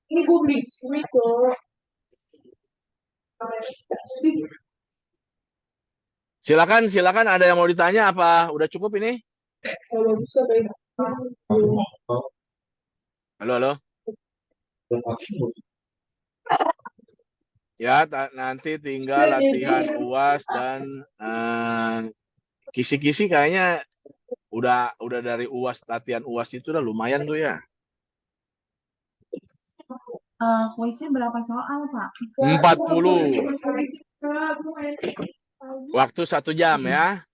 Ini gue beli sweet loh. Silakan ada yang mau ditanya apa udah cukup ini? Kalau bisa kayak Halo. Ya, nanti tinggal latihan UAS dan kisi-kisi kayaknya udah dari UAS, latihan UAS itu udah lumayan tuh ya. Kuisnya berapa soal, Pak? 40. Waktu 1 jam ya.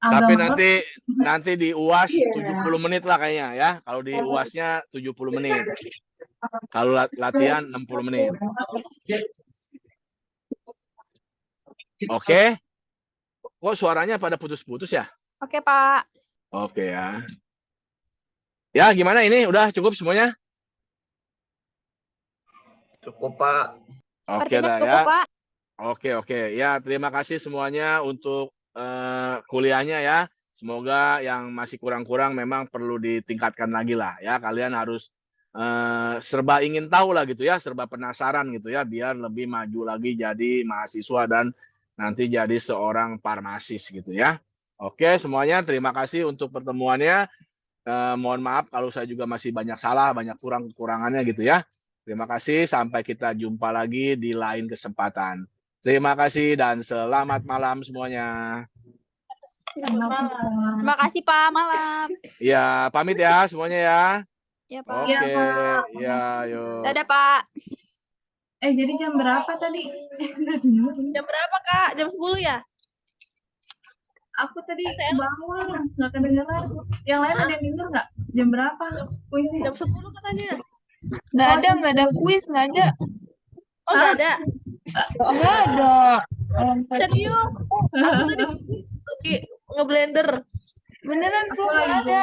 Tapi nanti di UAS 70 menit lah kayaknya ya. Kalau di UASnya 70 menit. Kalau latihan 60 menit. Oke. Kok suaranya pada putus-putus ya? Oke Pak. Oke ya. Ya, gimana ini? Udah cukup semuanya? Cukup, Pak. Oke Sepertinya lah cukup ya. Pak. Oke. Ya, terima kasih semuanya untuk kuliahnya ya. Semoga yang masih kurang-kurang memang perlu ditingkatkan lagi lah ya. Kalian harus serba ingin tahu lah gitu ya, serba penasaran gitu ya, biar lebih maju lagi jadi mahasiswa dan nanti jadi seorang farmasis gitu ya. Oke semuanya, terima kasih untuk pertemuannya. Mohon maaf kalau saya juga masih banyak salah, banyak kekurangannya gitu ya. Terima kasih, sampai kita jumpa lagi di lain kesempatan. Terima kasih dan selamat malam semuanya. Terima kasih Pak, malam. Ya, pamit ya semuanya ya. Ya Pak. Oke, ya yuk. Dadah Pak. Jadi jam berapa tadi? Jam berapa, Kak? Jam 10 ya? Aku tadi bangun, nggak kedengeran. Yang lain ada yang denger nggak? Jam berapa kuisnya? Jam 10 katanya. Nggak ada kuis, nggak ada. Oh, nggak ada? Nggak ada. Serius? Aku tadi ngeblender. Beneran, Flo, nggak ada.